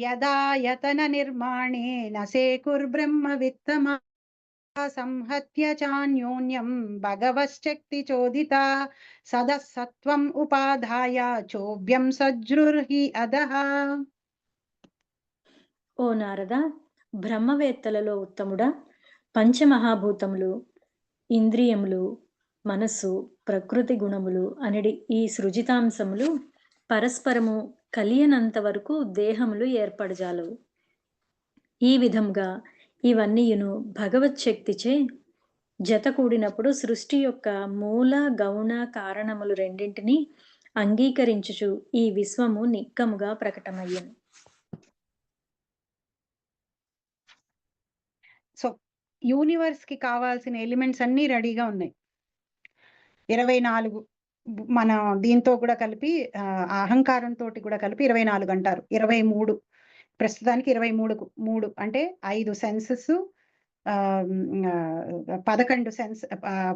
యదాయతన నిర్మాణే నసేకుర్బ్రహ్మ విత్తమ సంహత్య చాన్యోన్యం భగవశ్చక్తి చోదిత సదసత్వం ఉపాధాయ చోభ్యం సజ్రుర్హి అదః. ఓ నారద, బ్రహ్మవేత్తలలో ఉత్తముడా, పంచమహాభూతములు, ఇంద్రియములు, మనస్సు, ప్రకృతి గుణములు అనడి ఈ సృజితాంశములు పరస్పరము కలియనంత వరకు దేహములు ఏర్పడజాలవు. ఈ విధంగా ఇవన్నీయును భగవత్ శక్తిచే జత కూడినప్పుడు సృష్టి యొక్క మూల గౌణ కారణములు రెండింటినీ అంగీకరించుచు ఈ విశ్వము నిక్కముగా ప్రకటమయ్యను. సో యూనివర్స్ కి కావాల్సిన ఎలిమెంట్స్ అన్ని రెడీగా ఉన్నాయి. 24 మన దీంతో కూడా కలిపి అహంకారంతో కూడా కలిపి 24 అంటారు. 23 ప్రస్తుతానికి 23 అంటే 5 సెన్సెస్,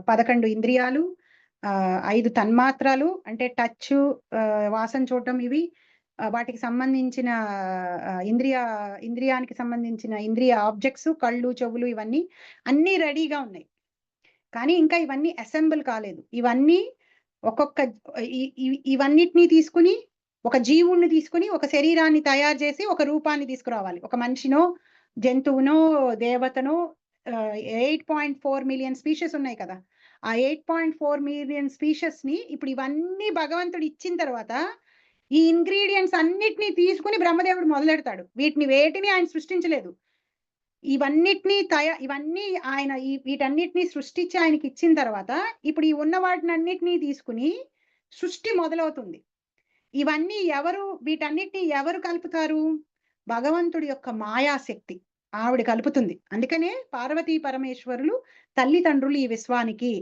11 ఇంద్రియాలు, 5 తన్మాత్రాలు అంటే టచ్, వాసన చూడటం, ఇవి వాటికి సంబంధించిన ఇంద్రియానికి సంబంధించిన ఇంద్రియ ఆబ్జెక్ట్స్, కళ్ళు, చెవులు, ఇవన్నీ అన్నీ రెడీగా ఉన్నాయి. కానీ ఇంకా ఇవన్నీ అసెంబుల్ కాలేదు. ఇవన్నీ ఇవన్నిటిని తీసుకుని ఒక జీవుణ్ణి తీసుకుని ఒక శరీరాన్ని తయారు చేసి ఒక రూపాన్ని తీసుకురావాలి. ఒక మనిషినో, జంతువునో, దేవతనో, 8.4 మిలియన్ స్పీషీస్ ఉన్నాయి కదా. ఆ 8.4 మిలియన్ స్పీషీస్ ని ఇప్పుడు ఇవన్నీ భగవంతుడు ఇచ్చిన తర్వాత ఈ ఇంగ్రీడియంట్స్ అన్నిటినీ తీసుకుని బ్రహ్మదేవుడు మొదలెడతాడు. వేటిని ఆయన సృష్టించలేదు. ఇవన్నీ ఆయన వీటన్నిటిని సృష్టించి ఆయనకి ఇచ్చిన తర్వాత ఇప్పుడు ఈ ఉన్న వాటిని అన్నిటినీ తీసుకుని సృష్టి మొదలవుతుంది. ఇవన్నీ వీటన్నిటిని ఎవరు కలుపుతారు? భగవంతుడి యొక్క మాయాశక్తి ఆవిడ కలుపుతుంది. అందుకనే పార్వతీ పరమేశ్వరులు తల్లిదండ్రులు ఈ విశ్వానికి.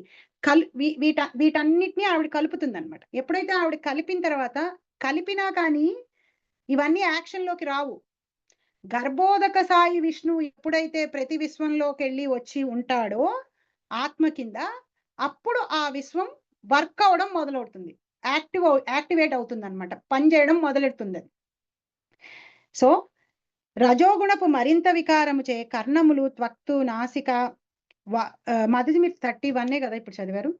వీటన్నిటిని ఆవిడ కలుపుతుంది అనమాట. ఎప్పుడైతే ఆవిడ కలిపిన తర్వాత, కలిపినా కానీ ఇవన్నీ యాక్షన్ లోకి రావు. గర్భోదక సాయి విష్ణు ఎప్పుడైతే ప్రతి విశ్వంలోకి వెళ్ళి వచ్చి ఉంటాడో ఆత్మ కింద, అప్పుడు ఆ విశ్వం వర్క్ అవడం మొదలవుతుంది, యాక్టివేట్ అవుతుంది అనమాట, పనిచేయడం మొదలెడుతుంది. సో రజోగుణపు మరింత వికారము చే కర్ణములు, త్వక్తు, నాసిక, మొదటి మీరు 31 కదా ఇప్పుడు చదివారు,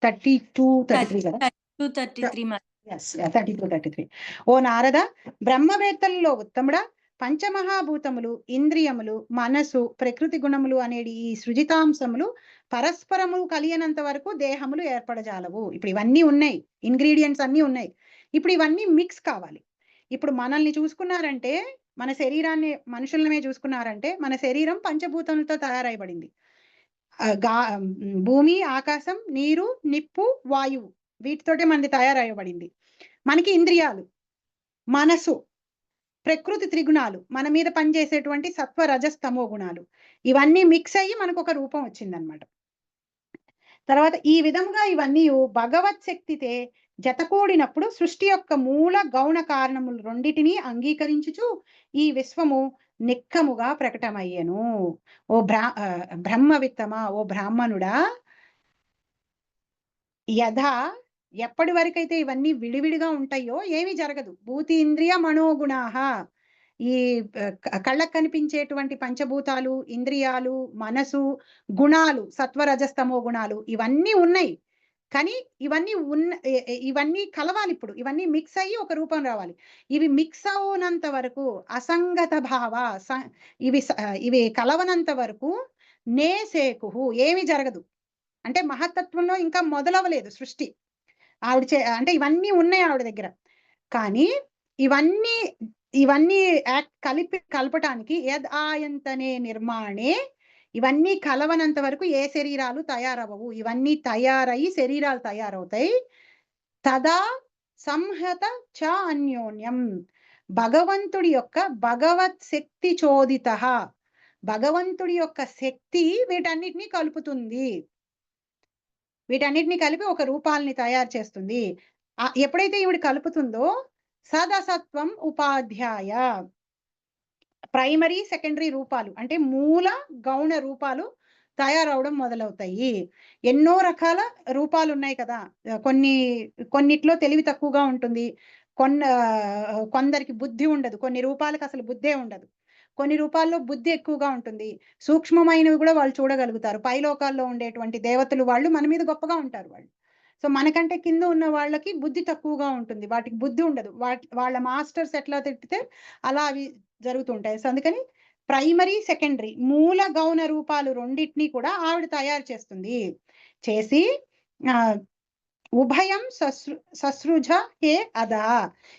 32, 33 కదా. 32-33. ఓ నారద, బ్రహ్మవేత్తలలో ఉత్తముడా, పంచమహాభూతములు, ఇంద్రియములు, మనసు, ప్రకృతి గుణములు అనేటి ఈ సృజితాంశములు పరస్పరము కలియనంత వరకు దేహములు ఏర్పడజాలవు. ఇప్పుడు ఇవన్నీ ఉన్నాయి, ఇంగ్రీడియంట్స్ అన్నీ ఉన్నాయి. ఇప్పుడు ఇవన్నీ మిక్స్ కావాలి. ఇప్పుడు మనల్ని చూసుకున్నారంటే, మన శరీరాన్ని మనుషులమే చూసుకున్నారంటే, మన శరీరం పంచభూతములతో తయారైబడింది. భూమి, ఆకాశం, నీరు, నిప్పు, వాయువు, వీటితోటే మనది తయారయ్యబడింది. మనకి ఇంద్రియాలు, మనసు, ప్రకృతి త్రిగుణాలు, మన మీద పనిచేసేటువంటి సత్వ రజస్తమో గుణాలు, ఇవన్నీ మిక్స్ అయ్యి మనకు ఒక రూపం వచ్చిందనమాట. తర్వాత ఈ విధంగా ఇవన్నీ భగవత్ శక్తితే జతకూడినప్పుడు సృష్టి యొక్క మూల గౌణ కారణములు రెండిటిని అంగీకరించుచు ఈ విశ్వము నిక్కముగా ప్రకటమయ్యను. ఓ బ్రహ్మవిత్తమా, ఓ బ్రాహ్మణుడా, యథా ఎప్పటి వరకైతే ఇవన్నీ విడివిడిగా ఉంటాయో ఏమీ జరగదు. భూతి ఇంద్రియ మనోగుణాహ, ఈ కళ్ళకు కనిపించేటువంటి పంచభూతాలు, ఇంద్రియాలు, మనసు, గుణాలు, సత్వరజస్తమో గుణాలు ఇవన్నీ ఉన్నాయి. కానీ ఇవన్నీ కలవాలి. ఇప్పుడు ఇవన్నీ మిక్స్ అయ్యి ఒక రూపం రావాలి. ఇవి మిక్స్ అవునంత వరకు అసంగత భావ, ఇవి కలవనంత వరకు నేసేకుహు, ఏమి జరగదు. అంటే మహత్తత్వంలో ఇంకా మొదలవలేదు సృష్టి. అంటే ఇవన్నీ ఉన్నాయి ఆవిడ దగ్గర. కానీ ఇవన్నీ కలపటానికి యద్ ఆయంతనే నిర్మాణే, ఇవన్నీ కలవనంత వరకు ఏ శరీరాలు తయారవవు. ఇవన్నీ తయారయ్యి శరీరాలు తయారవుతాయి. తదా సంహత చ అన్యోన్యం, భగవంతుడి యొక్క భగవత్ శక్తి చోదిత, భగవంతుడి యొక్క శక్తి వీటన్నిటినీ కలుపుతుంది. వీటన్నిటిని కలిపి ఒక రూపాలని తయారు చేస్తుంది. ఎప్పుడైతే ఈవిడ కలుపుతుందో సదసత్వం ఉపాధ్యాయ, ప్రైమరీ సెకండరీ రూపాలు అంటే మూల గౌణ రూపాలు తయారవడం మొదలవుతాయి. ఎన్నో రకాల రూపాలు ఉన్నాయి కదా. కొన్నిట్లో తెలివి తక్కువగా ఉంటుంది, కొందరికి బుద్ధి ఉండదు, కొన్ని రూపాలకు అసలు బుద్ధే ఉండదు, కొన్ని రూపాల్లో బుద్ధి ఎక్కువగా ఉంటుంది, సూక్ష్మమైనవి కూడా వాళ్ళు చూడగలుగుతారు. పైలోకాల్లో ఉండేటువంటి దేవతలు వాళ్ళు మన మీద గొప్పగా ఉంటారు వాళ్ళు. సో మనకంటే కింద ఉన్న వాళ్ళకి బుద్ధి తక్కువగా ఉంటుంది, వాటికి బుద్ధి ఉండదు. వాళ్ళ మాస్టర్స్ ఎట్లా తిట్టితే అలా అవి జరుగుతుంటాయి. సో అందుకని ప్రైమరీ సెకండరీ మూల గౌణ రూపాలు రెండింటినీ కూడా ఆవిడ తయారు చేస్తుంది. చేసి ఉభయం ససృజ హే అదా,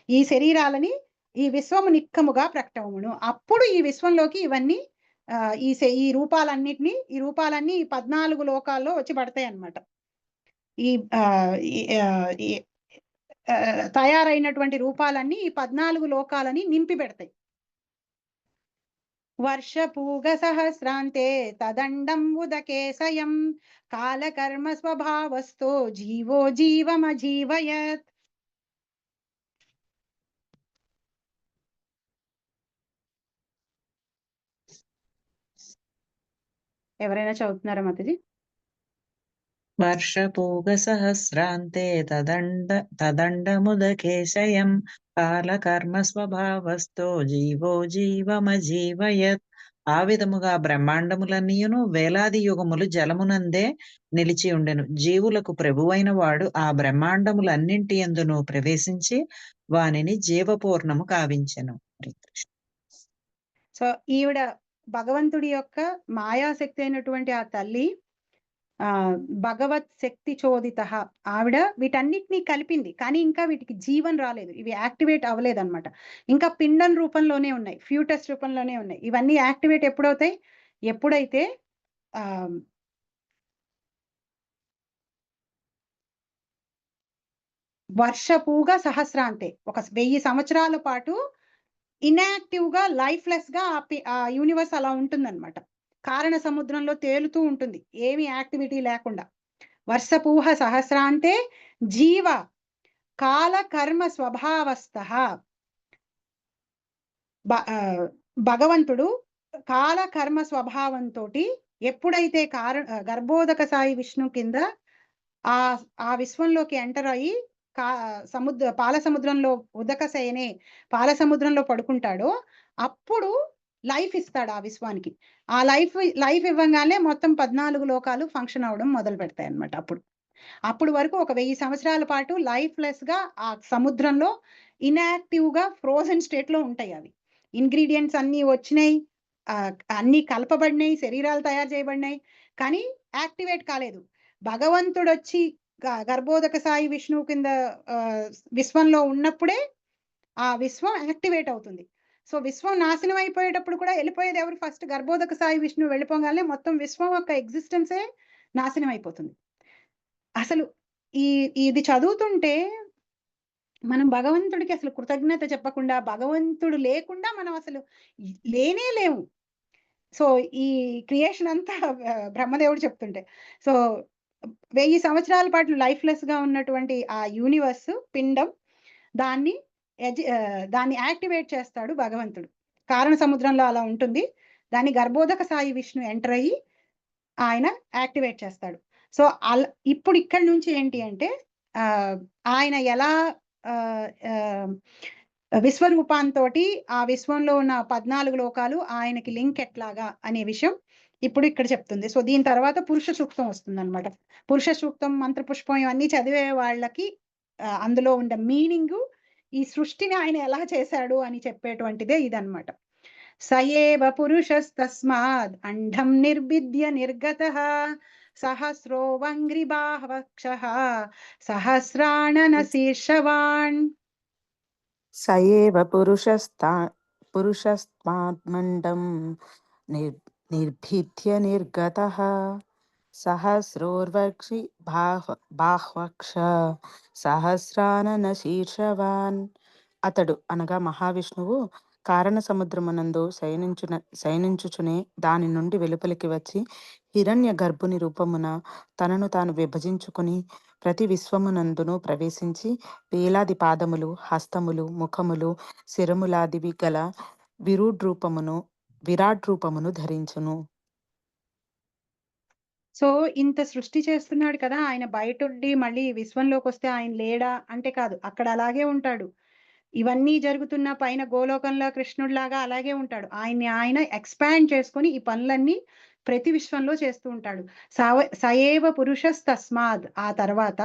ఈ శరీరాలని ఈ విశ్వము నిక్కముగా ప్రకటమును. అప్పుడు ఈ విశ్వంలోకి ఇవన్నీ ఈ రూపాలన్నీ 14 లోకాల్లో వచ్చి పడతాయి అన్నమాట. ఈ తయారైనటువంటి రూపాలన్నీ ఈ 14 లోకాలని నింపి పెడతాయి. వర్షపూగ సహస్రాంతే తదండం ఉదకేశయం కాలకర్మ స్వభావస్థో జీవో జీవమజీవయత్. ఎవరైనా చదువుతున్నారా మాతాజీ? వర్షపూగ సహస్రాంతే తదండముదకేశయం కాలకర్మ స్వభావస్థో జీవో జీవమజీవయత్. ఆ విధముగా బ్రహ్మాండములన్నీయును వేలాది యుగములు జలమునందే నిలిచి ఉండెను. జీవులకు ప్రభువైన వాడు ఆ బ్రహ్మాండములన్నింటి యందును ప్రవేశించి వానిని జీవపూర్ణము కావించెను. సో ఈవిడ భగవంతుడి యొక్క మాయాశక్తి అయినటువంటి ఆ తల్లి భగవత్ శక్తి చోదిత, ఆవిడ వీటన్నిటినీ కలిపింది. కానీ ఇంకా వీటికి జీవం రాలేదు, ఇవి యాక్టివేట్ అవ్వలేదు అనమాట. ఇంకా పిండం రూపంలోనే ఉన్నాయి, ఫ్యూటస్ రూపంలోనే ఉన్నాయి. ఇవన్నీ యాక్టివేట్ ఎప్పుడవుతాయి? ఎప్పుడైతే వర్షపూగా సహస్రాంతే, ఒక 1000 సంవత్సరాల పాటు ఇన్యాక్టివ్ గా లైఫ్లెస్ గా ఆ యూనివర్స్ అలా ఉంటుందన్నమాట. కారణ సముద్రంలో తేలుతూ ఉంటుంది, ఏమి యాక్టివిటీ లేకుండా. వర్షపూహ సహస్రాంతే జీవ కాల కర్మ స్వభావస్థ, భగవంతుడు కాల కర్మ స్వభావంతో ఎప్పుడైతే గర్భోదక సాయి విష్ణు కింద ఆ విశ్వంలోకి ఎంటర్ అయ్యి పాల సముద్రంలో ఉదకసేనే పాల సముద్రంలో పడుకుంటాడో అప్పుడు లైఫ్ ఇస్తాడు ఆ విశ్వానికి. ఆ లైఫ్ ఇవ్వగానే మొత్తం 14 లోకాలు ఫంక్షన్ అవడం మొదలు పెడతాయి అన్నమాట. అప్పుడు వరకు ఒక 1000 సంవత్సరాల పాటు లైఫ్లెస్ గా ఆ సముద్రంలో ఇన్యాక్టివ్ గా ఫ్రోజన్ స్టేట్ లో ఉంటాయి. అవి ఇంగ్రీడియంట్స్ అన్ని వచ్చినాయి, అన్ని కలపబడినాయి, శరీరాలు తయారు చేయబడినాయి, కానీ యాక్టివేట్ కాలేదు. భగవంతుడు వచ్చి గర్భోదక సాయి విష్ణువు కింద విశ్వంలో ఉన్నప్పుడే ఆ విశ్వం యాక్టివేట్ అవుతుంది. సో విశ్వం నాశనం అయిపోయేటప్పుడు కూడా వెళ్ళిపోయేది ఎవరు? ఫస్ట్ గర్భోదక సాయి విష్ణువు వెళ్ళిపోగానే మొత్తం విశ్వం యొక్క ఎగ్జిస్టెన్సే నాశనం అయిపోతుంది. అసలు ఇది చదువుతుంటే మనం భగవంతుడికి అసలు కృతజ్ఞత చెప్పకుండా, భగవంతుడు లేకుండా మనం అసలు లేనే లేము. సో ఈ క్రియేషన్ అంతా బ్రహ్మదేవుడు చెప్తుంటే, సో 1000 సంవత్సరాల పాటు లైఫ్లెస్ గా ఉన్నటువంటి ఆ యూనివర్స్ పిండం దాన్ని దాన్ని యాక్టివేట్ చేస్తాడు భగవంతుడు. కారణ సముద్రంలో అలా ఉంటుంది. దాన్ని గర్భోదక సాయి విష్ణు ఎంటర్ అయ్యి ఆయన యాక్టివేట్ చేస్తాడు. సో ఇప్పుడు ఇక్కడి నుంచి ఏంటి అంటే ఆయన ఎలా విశ్వరూపాంతోటి ఆ విశ్వంలో ఉన్న 14 లోకాలు ఆయనకి లింక్ ఎట్లాగా అనే విషయం ఇప్పుడు ఇక్కడ చెప్తుంది. సో దీని తర్వాత పురుష సూక్తం వస్తుంది అనమాట. పురుష సూక్తం, మంత్రపుష్పం ఇవన్నీ చదివే వాళ్ళకి అందులో ఉండే మీనింగ్, ఈ సృష్టిని ఆయన ఎలా చేశాడు అని చెప్పేటువంటిదే ఇదన్నమాట. సయేవ పురుషస్తస్మాద్ అంఢం నిర్విద్య నిర్గతః సహస్రో వంగ్రిబాహవక్షః సహస్రాణన శీర్షవాణ్. సయేవ పురుషస్మాద్మండం నిర్భిద్య నిర్గతః సహస్రోర్వక్షి బాహ్వక్ష సహస్రానన శీర్షవాన్. అతడు అనగా మహావిష్ణువు కారణ సముద్రమునందు శయనించుచునే దాని నుండి వెలుపలికి వచ్చి హిరణ్య గర్భుని రూపమున తనను తాను విభజించుకుని ప్రతి విశ్వమునందును ప్రవేశించి వేలాది పాదములు, హస్తములు, ముఖములు, శిరములాదివి గల విరాట్ రూపమును ధరించును. సో ఇంత సృష్టి చేస్తున్నాడు కదా, ఆయన బయటుండి మళ్ళీ విశ్వంలోకి వస్తే ఆయన లేడా అంటే కాదు, అక్కడ అలాగే ఉంటాడు. ఇవన్నీ జరుగుతున్న పైన గోలోకంలో కృష్ణుడిలాగా అలాగే ఉంటాడు. ఆయన ఎక్స్పాండ్ చేసుకొని ఈ పనులన్నీ ప్రతి విశ్వంలో చేస్తూ ఉంటాడు. సయేవ పురుషస్తస్మాద్, ఆ తర్వాత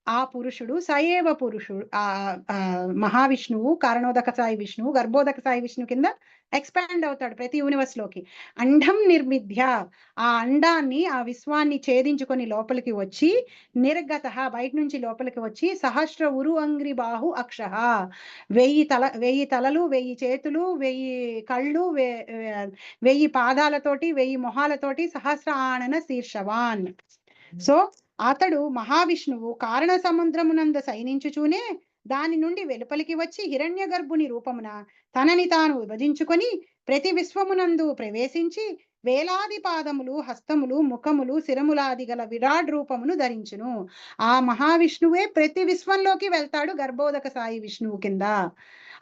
ఆ పురుషుడు సయేవ పురుషుడు మహావిష్ణువు, కారణోదక సాయి విష్ణువు, గర్భోదక సాయి విష్ణు కింద ఎక్స్పాండ్ అవుతాడు ప్రతి యూనివర్స్ లోకి. అండం నిర్మిథ్య, ఆ అండాన్ని ఆ విశ్వాన్ని ఛేదించుకొని లోపలికి వచ్చి నిర్గత, బయట నుంచి లోపలికి వచ్చి సహస్ర ఉరు అంగ్రి బాహు అక్ష, 1000 తలలు, 1000 చేతులు, 1000 కళ్ళు, 1000 పాదాలతోటి, 1000 మొహాలతోటి సహస్ర ఆనన శీర్షవాన్. సో అతడు మహావిష్ణువు కారణ సముద్రమునందు శయనించుచూనే దాని నుండి వెలుపలికి వచ్చి హిరణ్య గర్భుని రూపమున తనని తాను విభజించుకొని ప్రతి విశ్వమునందు ప్రవేశించి వేలాది పాదములు, హస్తములు, ముఖములు, శిరములాది గల విరాట్ రూపమును ధరించును. ఆ మహావిష్ణువే ప్రతి విశ్వంలోకి వెళ్తాడు గర్భోదక సాయి విష్ణువు కింద.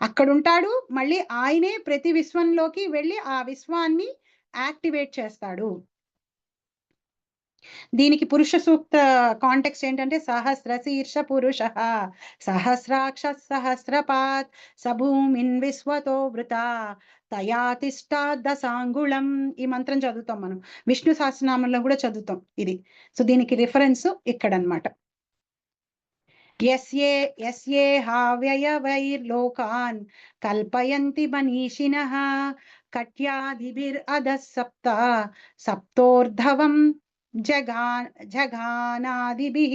అక్కడుంటాడు, మళ్ళీ ఆయనే ప్రతి విశ్వంలోకి వెళ్ళి ఆ విశ్వాన్ని యాక్టివేట్ చేస్తాడు. దీనికి పురుష సూక్త కాంటెక్స్ట్ ఏంటంటే సహస్ర శీర్ష పురుష సహస్రాక్ష సహస్రపాత్ సభూమిన్ విశ్వతో వృత తయాతిష్టా దశాంగుళం. ఈ మంత్రం చదువుతాం మనం, విష్ణు సహస్రనామంలో కూడా చదువుతాం ఇది. సో దీనికి రిఫరెన్స్ ఇక్కడ అన్నమాట. యస్యే హావ్యయవైర్లోకాన్ కల్పయంతి మనీషినః కట్యాదిభిరధః సప్తోర్ధవం జఘానాదిభిః.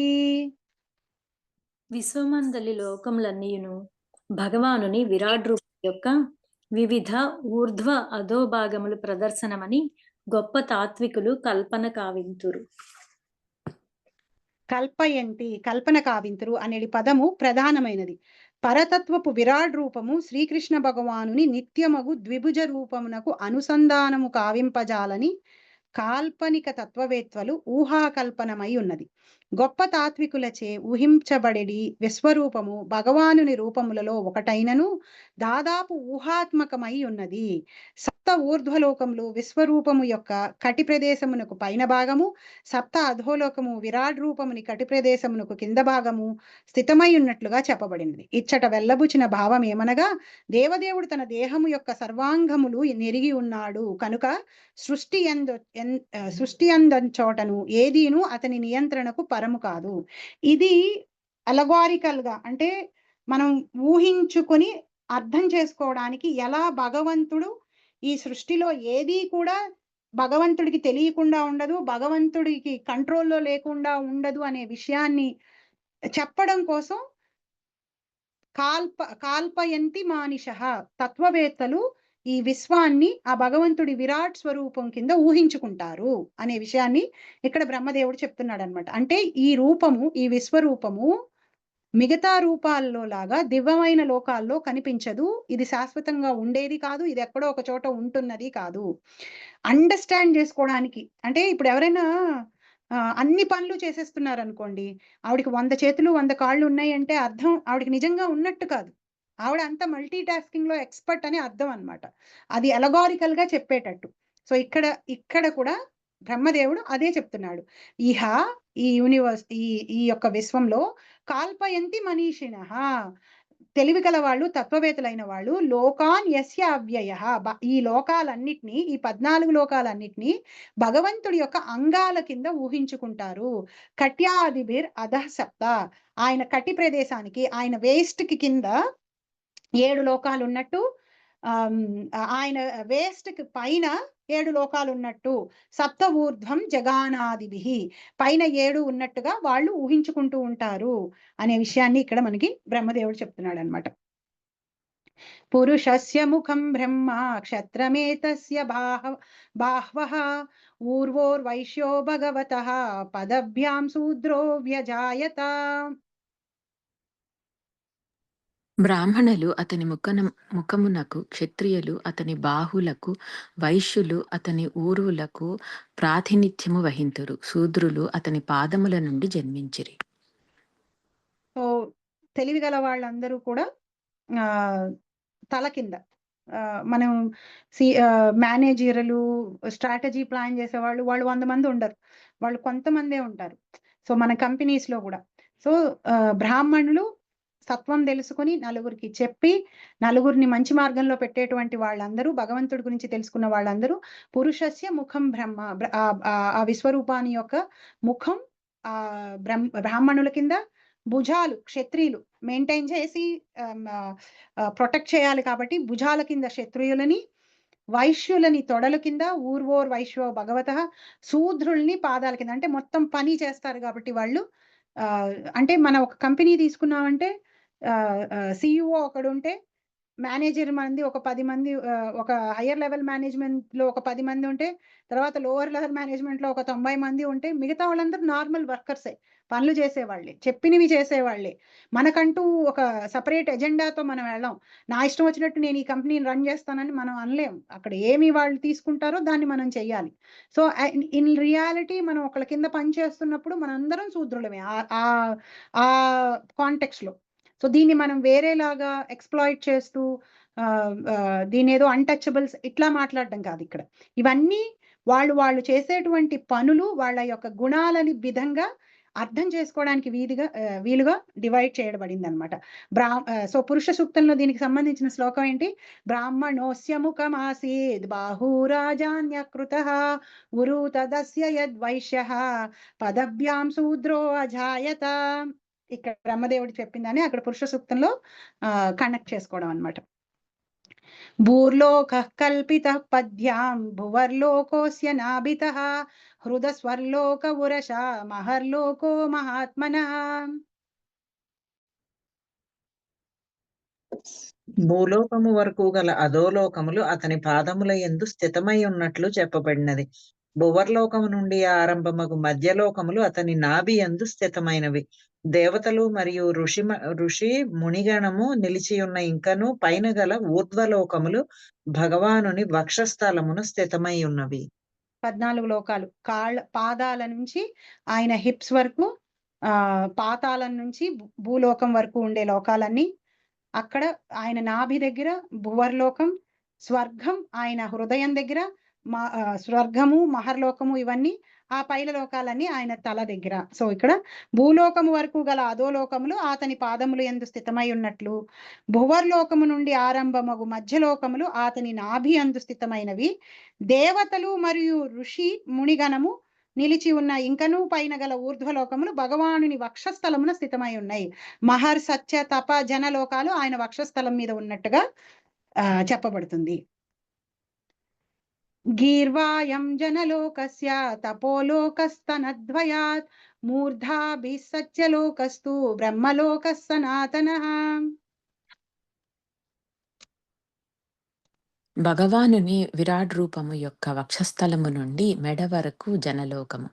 విశ్వమందలి లోకములన్నీయును భగవానుని విరాట్ రూపం యొక్క వివిధ ఊర్ధ్వ అధోభాగములు ప్రదర్శనమని గొప్ప తాత్వికులు కల్పన కావింతురు. కల్పయంతి, కల్పన కావింతురు అనేది పదము ప్రధానమైనది. పరతత్వపు విరాట్ రూపము శ్రీకృష్ణ భగవానుని నిత్యమగు ద్విభుజ రూపమునకు అనుసంధానము కావింపజాలని కాల్పనిక తత్వవేత్తలు ఊహాకల్పనమై ఉన్నది. గొప్ప తాత్వికులచే ఊహించబడేది విశ్వరూపము భగవానుని రూపములలో ఒకటైనను దాదాపు ఊహాత్మకమై ఉన్నది. సప్త ఊర్ధ్వలోకములు విశ్వరూపము యొక్క కటి ప్రదేశమునకు పైన భాగము, సప్త అధోలోకము విరాట్ రూపముని కటి ప్రదేశమునకు కింద భాగము స్థితమై ఉన్నట్లుగా చెప్పబడినది. ఇచ్చట వెల్లబుచిన భావం ఏమనగా దేవదేవుడు తన దేహము యొక్క సర్వాంగములు నెరిగి ఉన్నాడు కనుక సృష్టి అందంచోటను ఏదీను అతని నియంత్రణకు పరము కాదు. ఇది అలగారికల్ గా, అంటే మనం ఊహించుకొని అర్థం చేసుకోవడానికి ఎలా భగవంతుడు ఈ సృష్టిలో ఏదీ కూడా భగవంతుడికి తెలియకుండా ఉండదు, భగవంతుడికి కంట్రోల్లో లేకుండా ఉండదు అనే విషయాన్ని చెప్పడం కోసం కాల్పయంతి మానిషః, తత్వవేత్తలు ఈ విశ్వాన్ని ఆ భగవంతుడి విరాట్ స్వరూపం కింద ఊహించుకుంటారు అనే విషయాన్ని ఇక్కడ బ్రహ్మదేవుడు చెప్తున్నాడన్నమాట. అంటే ఈ రూపము, ఈ విశ్వరూపము మిగతా రూపాల్లో లాగా దివ్యమైన లోకాల్లో కనిపించదు. ఇది శాశ్వతంగా ఉండేది కాదు. ఇది ఎక్కడో ఒక చోట ఉంటున్నది కాదు. అండర్‌స్టాండ్ చేసుకోవడానికి అంటే ఇప్పుడు ఎవరైనా అన్ని పనులు చేసేస్తున్నారనుకోండి. ఆవిడకి 100 చేతులు, 100 కాళ్ళు ఉన్నాయంటే అర్థం ఆవిడకి నిజంగా ఉన్నట్టు కాదు. ఆవిడ అంత మల్టీ టాస్కింగ్‌లో ఎక్స్‌పర్ట్ అని అర్థం అన్నమాట. అది అలగోరికల్‌గా చెప్పేటట్టు. సో ఇక్కడ కూడా బ్రహ్మదేవుడు అదే చెప్తున్నాడు. ఇహ ఈ యూనివర్స్ ఈ యొక్క విశ్వంలో కాల్పయంతి మనీషిణః, తెలివి కల వాళ్ళు, తత్వవేత్తలైన వాళ్ళు లోకాన్ యస్య అవ్యయః, ఈ లోకాలన్నిటిని, ఈ 14 లోకాలన్నిటిని భగవంతుడి యొక్క అంగాల కింద ఊహించుకుంటారు. కట్యాదిభిర్ అధః సప్త, ఆయన కటి ప్రదేశానికి, ఆయన వేస్ట్‌కి కింద 7 లోకాలు ఉన్నట్టు, ఆయన వేస్ట్‌కి పైన 7 లోకాలు ఉన్నట్టు, సప్త ఊర్ధ్వం జగానాదిభిః, పైన 7 ఉన్నట్టుగా వాళ్ళు ఊహించుకుంటూ ఉంటారు అనే విషయాన్ని ఇక్కడ మనకి బ్రహ్మదేవుడు చెప్తున్నాడన్నమాట. పురుషస్య ముఖం బ్రహ్మ క్షత్రమేతస్య బాహ్వః ఊర్వోర్వైశ్యో భగవతః పదభ్యాం శూద్రో వ్యజాయత. బ్రాహ్మణులు అతని ముఖమునకు, క్షత్రియులు అతని బాహులకు, వైశ్యులు అతని ఊరువులకు ప్రాతినిధ్యము వహింతురు, శూద్రులు అతని పాదముల నుండి జన్మించిరి. సో తెలివి గల వాళ్ళందరూ కూడా తల కింద, మనం మేనేజర్లు, స్ట్రాటజీ ప్లాన్ చేసేవాళ్ళు, వాళ్ళు 100 మంది ఉండరు, వాళ్ళు కొంతమందే ఉంటారు. సో మన కంపెనీస్లో కూడా సో బ్రాహ్మణులు సత్వం తెలుసుకుని నలుగురికి చెప్పి నలుగురిని మంచి మార్గంలో పెట్టేటువంటి వాళ్ళందరూ, భగవంతుడి గురించి తెలుసుకున్న వాళ్ళందరూ పురుషస్య ముఖం బ్రహ్మ, ఆ విశ్వరూపాన్ని యొక్క ముఖం బ్రాహ్మణుల కింద, భుజాలు క్షత్రియులు మెయింటైన్ చేసి ప్రొటెక్ట్ చేయాలి కాబట్టి భుజాల కింద క్షత్రియులని, వైశ్యులని తొడల కింద, ఊర్వోర్ వైశ్యో భగవతః, శూద్రుల్ని పాదాల కింద. అంటే మొత్తం పని చేస్తారు కాబట్టి వాళ్ళు, అంటే మనం ఒక కంపెనీ తీసుకున్నామంటే సిఇఓ ఒకడు ఉంటే, మేనేజర్ మంది ఒక 10 మంది, ఒక హయ్యర్ లెవెల్ మేనేజ్మెంట్ లో ఒక 10 మంది ఉంటే, తర్వాత లోవర్ లెవెల్ మేనేజ్మెంట్ లో ఒక 90 మంది ఉంటే, మిగతా వాళ్ళందరూ నార్మల్ వర్కర్సే, పనులు చేసేవాళ్ళే, చెప్పినవి చేసేవాళ్ళే. మనకంటూ ఒక సపరేట్ ఎజెండాతో మనం వెళ్ళాం. నా ఇష్టం వచ్చినట్టు నేను ఈ కంపెనీని రన్ చేస్తానని మనం అనలేం. అక్కడ ఏమి వాళ్ళు తీసుకుంటారో దాన్ని మనం చెయ్యాలి. సో ఇన్ రియాలిటీ మనం ఒకళ్ళ కింద పని చేస్తున్నప్పుడు మనందరం శూద్రులమే ఆ కాంటెక్స్ట్ లో. సో దీన్ని మనం వేరేలాగా ఎక్స్‌ప్లాయిట్ చేస్తూ దీని ఏదో అన్‌టచబుల్స్ ఇట్లా మాట్లాడడం కాదు ఇక్కడ. ఇవన్నీ వాళ్ళు చేసేటువంటి పనులు వాళ్ళ యొక్క గుణాలని విధంగా అర్థం చేసుకోవడానికి వీలుగా డివైడ్ చేయబడిందన్నమాట. సో పురుష సూక్తంలో దీనికి సంబంధించిన శ్లోకం ఏంటి? బ్రాహ్మణోస్య ముఖమాసీద్ బాహురాజాన్యకృతః ఉరు తదస్య యద్వైశ్యః పదభ్యాం శూద్రో అజాయత. ఇక్కడ బ్రహ్మదేవుడు చెప్పిందని అక్కడ పురుష సూక్తంలో కనెక్ట్ చేసుకోవడం అన్నమాట. భూర్లోకః కల్పితః పద్యాం భువర్లోకోస్య నాభితః హృదస్వర్లోక ఉరష మహర్లోకో మహాత్మనః. భూలోకము వరకు గల అధోలోకములు అతని పాదముల యందు స్థితమై ఉన్నట్లు చెప్పబడినది. భువర్లోకము నుండి ఆరంభమగు మధ్యలోకములు అతని నాభి యందు స్థితమైనవి. దేవతలు మరియు ఋషి మునిగణము నిలిచియున్న ఇంకను పైన గల ఊర్ధ్వలోకములు భగవానుని వక్షస్థలమును స్థితమై ఉన్నవి. 14 లోకాలు, పాదాల నుంచి ఆయన హిప్స్ వరకు, పాతాళం నుంచి భూలోకం వరకు ఉండే లోకాలన్నీ, అక్కడ ఆయన నాభి దగ్గర భువర్లోకం, స్వర్గం ఆయన హృదయం దగ్గర, స్వర్గము మహర్లోకము ఇవన్నీ ఆ పైల లోకాలన్నీ ఆయన తల దగ్గర. సో ఇక్కడ భూలోకము వరకు గల అధోలోకములు అతని పాదములు యందు స్థితమై ఉన్నట్లు, భువర్లోకము నుండి ఆరంభమగు మధ్యలోకములు అతని నాభి యందు స్థితమైనవి. దేవతలు మరియు ఋషి మునిగణము నిలిచి ఉన్న ఇంకనూ పైన గల ఊర్ధ్వలోకములు భగవానుని వక్షస్థలమున స్థితమై ఉన్నాయి. మహర్, సత్య, తప, జనలోకాలు ఆయన వక్షస్థలం మీద ఉన్నట్టుగా చెప్పబడుతుంది. గీర్వాయం జనలోకస్య తపోలోకస్తనద్వయాత్ మూర్ధాభిः సత్యలోకస్తు బ్రహ్మలోకः సనాతనః. భగవానుని విరాట్ రూపము యొక్క వక్షస్థలము నుండి మెడ వరకు జనలోకము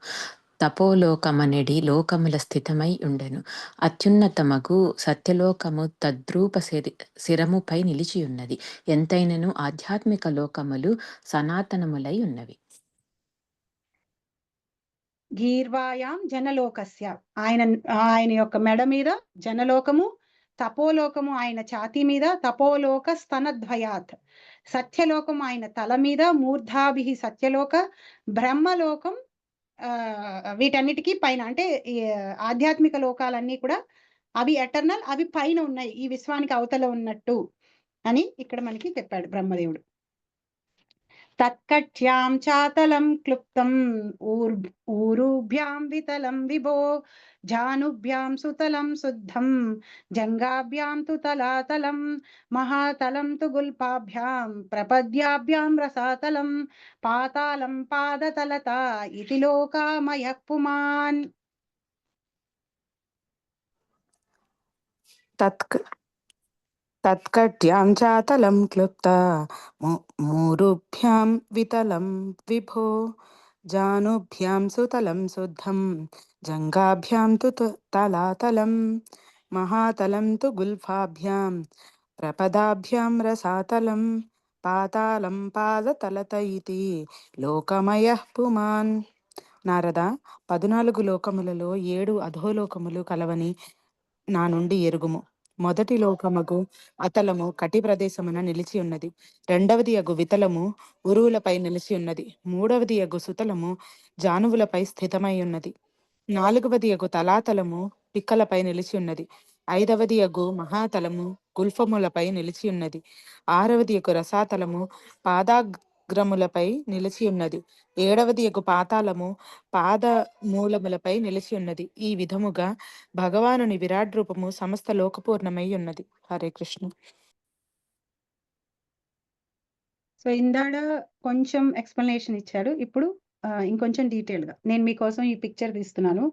తపోలోకమనెడి లోకముల స్థితమై ఉండెను. అత్యున్నతమగు సత్యలోకము తద్రూప శిరముపై నిలిచియున్నది. ఎంతైనను ఆధ్యాత్మిక లోకములు సనాతనములై ఉన్నవి. గీర్వాయాం జనలోకస్య, ఆయన యొక్క మెడ మీద జనలోకము, తపోలోకము ఆయన ఛాతీ మీద, తపోలోక స్తనద్వయాత్ సత్యలోకం ఆయన తల మీద, మూర్ధాభి సత్యలోక, బ్రహ్మలోకం వీటన్నిటికీ పైన, అంటే ఆధ్యాత్మిక లోకాలన్నీ కూడా అవి ఎటర్నల్, అవి పైన ఉన్నాయి, ఈ విశ్వానికి అవతల ఉన్నట్టు అని ఇక్కడ మనకి చెప్పాడు బ్రహ్మదేవుడు. తత్కట్యాం చాతలం క్లుప్తం ఊరుభ్యాం వితలం విభో జానుభ్యాం సుతలం శుద్ధం జంగాభ్యాం తు తలాతలం మహాతలం తు గుల్పాభ్యాం ప్రపద్యాభ్యాం రసాతలం పాతాళం పాదతలత ఇతి లోకామయః పుమాన్. తత్కట్యాం చాతలం క్లుప్త మూరుభ్యాం వితలం విభో జానుభ్యాం సుతలం శుద్ధం జంగాభ్యాం తు తలాతలం మహాతలం తు గుల్ఫాభ్యాం ప్రపదాభ్యాం రసాతలం పాతాళం పాదతలత ఇతి లోకమయః పుమాన్. నారద, 14 లోకములలో 7 అధోలోకములు కలవని నా నుండి ఎరుగుము. మొదటి లోకమగు అతలము కటి ప్రదేశమున నిలిచి ఉన్నది. రెండవది అగు వితలము ఉరువులపై నిలిచి ఉన్నది. మూడవది అగు సుతలము జానువులపై స్థితమై ఉన్నది. నాలుగవది అగు తలాతలము పిక్కలపై నిలిచి ఉన్నది. ఐదవది అగు మహాతలము గుల్ఫములపై నిలిచి ఉన్నది. ఆరవది అగు రసాతలము పాదాగ్రములపై నిలిచి ఉన్నది. ఏడవది అగు పాతాళము పాద మూలములపై నిలిచి ఉన్నది. ఈ విధముగా భగవానుని విరాట్ రూపము సమస్త లోకపూర్ణమై ఉన్నది. హరే కృష్ణ. సో ఇందాడ కొంచెం ఎక్స్ప్లెనేషన్ ఇచ్చాడు, ఇప్పుడు ఇంకొంచెం డీటెయిల్ గా నేను మీకోసం ఈ పిక్చర్ తీస్తున్నాను.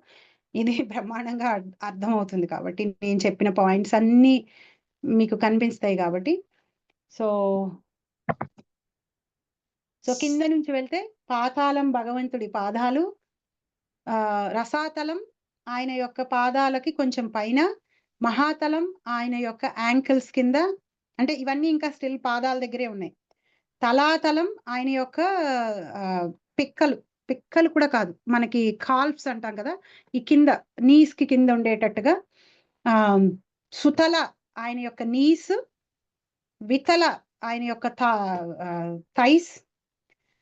ఇది బ్రహ్మాండంగా అర్థమవుతుంది కాబట్టి, నేను చెప్పిన పాయింట్స్ అన్ని మీకు కనిపిస్తాయి కాబట్టి. సో కింద నుంచి వెళ్తే పాతాళం భగవంతుడి పాదాలు, రసాతలం ఆయన యొక్క పాదాలకి కొంచెం పైన, మహాతలం ఆయన యొక్క యాంకిల్స్ కింద, అంటే ఇవన్నీ ఇంకా స్టిల్ పాదాల దగ్గరే ఉన్నాయి. తలాతలం ఆయన యొక్క పిక్కలు కూడా కాదు, మనకి కాల్ఫ్స్ అంటాం కదా, ఈ కింద నీస్ కి కింద ఉండేటట్టుగా. సుతల ఆయన యొక్క నీస్, వితల ఆయన యొక్క thighs,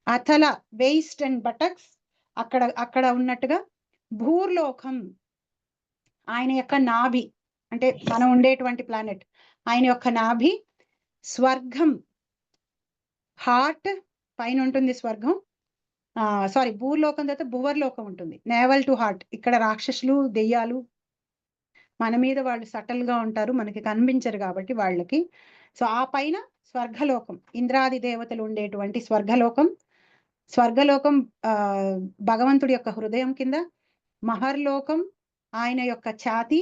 Atala waste and buttocks అక్కడ ఉన్నట్టుగా. భూర్లోకం ఆయన యొక్క నాభి, అంటే మనం ఉండేటువంటి ప్లానెట్ ఆయన యొక్క నాభి. స్వర్గం హార్ట్ పైన ఉంటుంది స్వర్గం, సారీ భూర్లోకం తర్వాత భువర్లోకం ఉంటుంది, నేవల్ టు హార్ట్. ఇక్కడ రాక్షసులు దెయ్యాలు మన మీద వాళ్ళు సటల్ గా ఉంటారు, మనకి కనిపించరు కాబట్టి వాళ్ళకి. సో ఆ పైన స్వర్గలోకం, ఇంద్రాది దేవతలు ఉండేటువంటి స్వర్గలోకం. స్వర్గలోకం భగవంతుడి యొక్క హృదయం కింద. మహర్లోకం ఆయన యొక్క ఛాతి.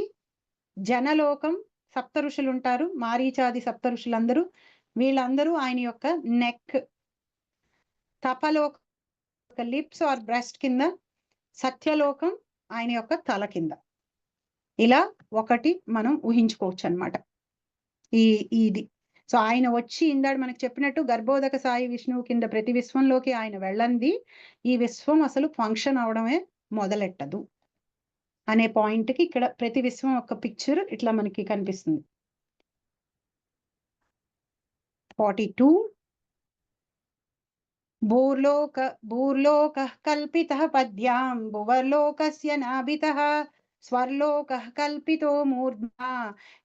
జనలోకం సప్త ఋషులు ఉంటారు, మారీచాది సప్త ఋషులందరూ, వీళ్ళందరూ ఆయన యొక్క నెక్. తపలోకం లిప్స్ ఆర్ బ్రెస్ట్ కింద. సత్యలోకం ఆయన యొక్క తల కింద. ఇలా ఒకటి మనం ఊహించుకోవచ్చు అనమాట ఇది. సో ఆయన వచ్చి ఇందాడు మనకు చెప్పినట్టు గర్భోదక సాయి విష్ణువు కింద ప్రతి విశ్వంలోకి ఆయన వెళ్ళంది, ఈ విశ్వం అసలు ఫంక్షన్ అవడమే మొదలెట్టదు అనే పాయింట్ కి ఇక్కడ ప్రతి విశ్వం ఒక పిక్చర్ ఇట్లా మనకి కనిపిస్తుంది. 42 భూర్లోక కల్పిత పద్యాం భువర్లోకస్య నాభితః స్వర్లోక కల్పితో మూర్ధ్నా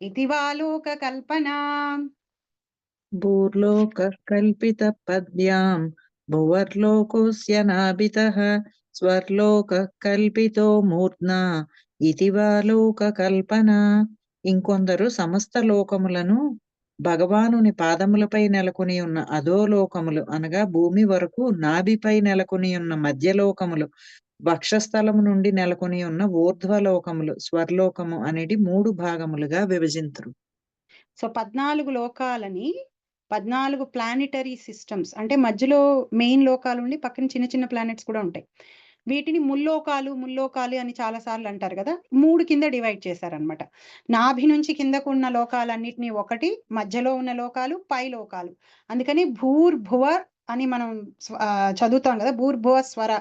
ఇతి వా లోక కల్పనా. భూర్లోక కల్పిత పద్యాం భువర్లోకోస్య నాభితః స్వర్లోక కల్పితో మూర్ధ్నా ఇతి వా లోక కల్పన. ఇంకొందరు సమస్త లోకములను భగవానుని పాదములపై నెలకొని ఉన్న అధోలోకములు అనగా భూమి వరకు నాభిపై నెలకొని ఉన్న మధ్యలోకములు, వక్షస్థలము నుండి నెలకొని ఉన్న ఊర్ధ్వలోకములు, స్వర్లోకము అనేది 3 భాగములుగా విభజింతురు. సో 14 లోకాలని 14 ప్లానెటరీ సిస్టమ్స్, అంటే మధ్యలో మెయిన్ లోకాలు ఉండి పక్కన చిన్న చిన్న ప్లానెట్స్ కూడా ఉంటాయి. వీటిని ముల్లోకాలు అని చాలా సార్లు అంటారు కదా. 3 కింద డివైడ్ చేశారనమాట. నాభి నుంచి కిందకు ఉన్న లోకాలన్నిటినీ ఒకటి, మధ్యలో ఉన్న లోకాలు, పై లోకాలు. అందుకని భూర్భువ అని మనం చదువుతాం కదా, భూర్భువ స్వర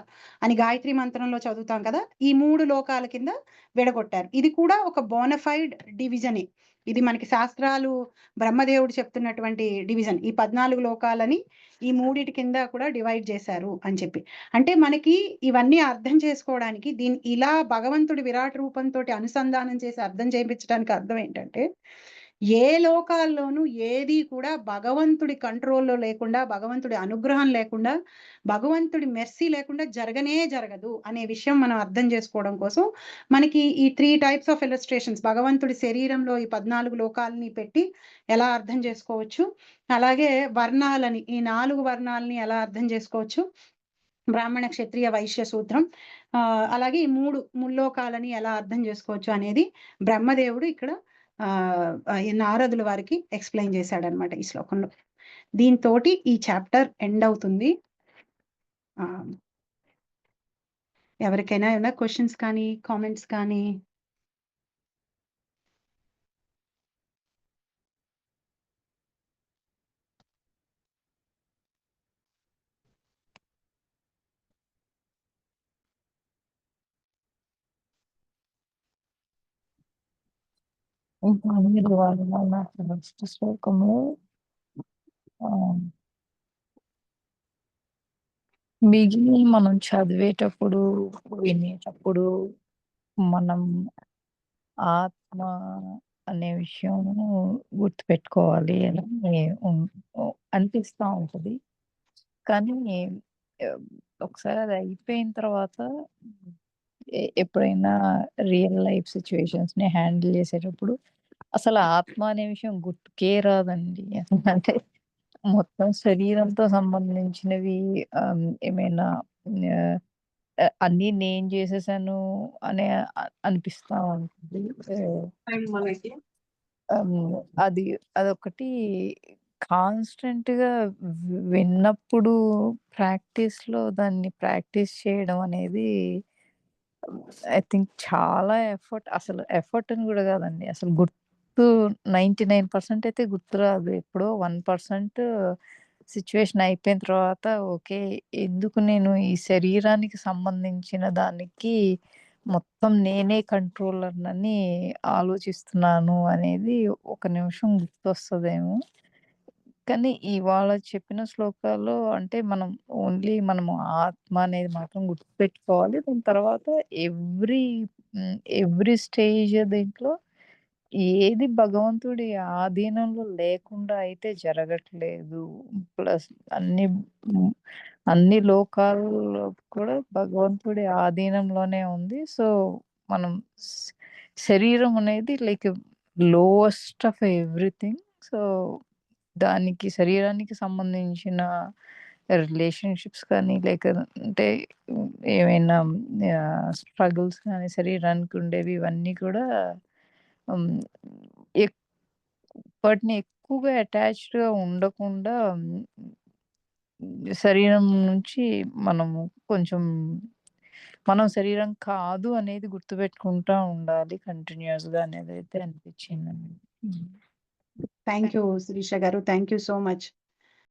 అని గాయత్రి మంత్రంలో చదువుతాం కదా. ఈ 3 లోకాల కింద విడగొట్టారు. ఇది కూడా ఒక బోనఫైడ్ డివిజనే. ఇది మనకి శాస్త్రాలు బ్రహ్మదేవుడు చెప్తున్నటువంటి డివిజన్. ఈ 14 లోకాలని ఈ 3 కింద కూడా డివైడ్ చేశారు అని చెప్పి. అంటే మనకి ఇవన్నీ అర్థం చేసుకోవడానికి, దీన్ని ఇలా భగవంతుడి విరాట్ రూపంతో అనుసంధానం చేసి అర్థం చేయించడానికి అర్థం ఏంటంటే, ఏ లోకాల్లోనూ ఏది కూడా భగవంతుడి కంట్రోల్లో లేకుండా, భగవంతుడి అనుగ్రహం లేకుండా, భగవంతుడి మెర్సీ లేకుండా జరగనే జరగదు అనే విషయం మనం అర్థం చేసుకోవడం కోసం మనకి ఈ 3 టైప్స్ ఆఫ్ ఇలస్ట్రేషన్స్, భగవంతుడి శరీరంలో ఈ 14 లోకాలని పెట్టి ఎలా అర్థం చేసుకోవచ్చు, అలాగే వర్ణాలని, ఈ 4 వర్ణాలని ఎలా అర్థం చేసుకోవచ్చు, బ్రాహ్మణ, క్షత్రియ, వైశ్య, శూద్రం, అలాగే ఈ 3 ముల్లోకాలని ఎలా అర్థం చేసుకోవచ్చు అనేది బ్రహ్మదేవుడు ఇక్కడ ఈ నారదుల వారికి ఎక్స్ప్లెయిన్ చేశాడనమాట ఈ శ్లోకంలో. దీంతోటి ఈ చాప్టర్ ఎండ్ అవుతుంది. ఎవరికైనా ఏమైనా క్వశ్చన్స్ కానీ కామెంట్స్ కానీ? మీరు వాళ్ళ ఫస్ట్ శ్లోకము మిగిలిన మనం చదివేటప్పుడు, వినేటప్పుడు మనం ఆత్మ అనే విషయం గుర్తుపెట్టుకోవాలి అని అనిపిస్తూ ఉంటుంది. కానీ ఒకసారి అది అయిపోయిన తర్వాత ఎప్పుడైనా రియల్ లైఫ్ సిచ్యువేషన్స్ని హ్యాండిల్ చేసేటప్పుడు అసలు ఆత్మ అనే విషయం గుర్తుకే రాదండి. అంటే మొత్తం శరీరంతో సంబంధించినవి ఏమైనా అన్నీ నేను చేసేసాను అనే అనిపిస్తా ఉంటుంది. అది అదొకటి కాన్స్టెంట్గా విన్నప్పుడు ప్రాక్టీస్లో దాన్ని ప్రాక్టీస్ చేయడం అనేది ఐ థింక్ చాలా ఎఫర్ట్. అసలు ఎఫర్ట్ అని కూడా కాదండి, అసలు గుర్తు 99% అయితే గుర్తు రాదు. ఎప్పుడో 1% సిచ్యువేషన్ అయిపోయిన తర్వాత ఓకే, ఎందుకు నేను ఈ శరీరానికి సంబంధించిన దానికి మొత్తం నేనే కంట్రోలర్‌నని ఆలోచిస్తున్నాను అనేది ఒక నిమిషం గుర్తొస్తదేమో. కానీ ఇవాళ చెప్పిన శ్లోకాల్లో అంటే మనము ఆత్మ అనేది మాత్రం గుర్తుపెట్టుకోవాలి. దాని తర్వాత ఎవ్రీ స్టేజ్ దీంట్లో ఏది భగవంతుడి ఆధీనంలో లేకుండా అయితే జరగట్లేదు. ప్లస్ అన్ని లోకాల్లో కూడా భగవంతుడి ఆధీనంలోనే ఉంది. సో మనం శరీరం అనేది like lowest of everything. So దానికి శరీరానికి సంబంధించిన రిలేషన్షిప్స్ కానీ లేకంటే ఏమైనా స్ట్రగుల్స్ కానీ శరీరానికి ఉండేవి, ఇవన్నీ కూడా వాటిని ఎక్కువగా అటాచ్డ్‌గా ఉండకుండా శరీరం నుంచి మనము కొంచెం మనం శరీరం కాదు అనేది గుర్తుపెట్టుకుంటా ఉండాలి కంటిన్యూస్‌గా అనేదైతే అనిపించిందండి. థ్యాంక్ యూ శిరీష గారు, థ్యాంక్ యూ సో మచ్.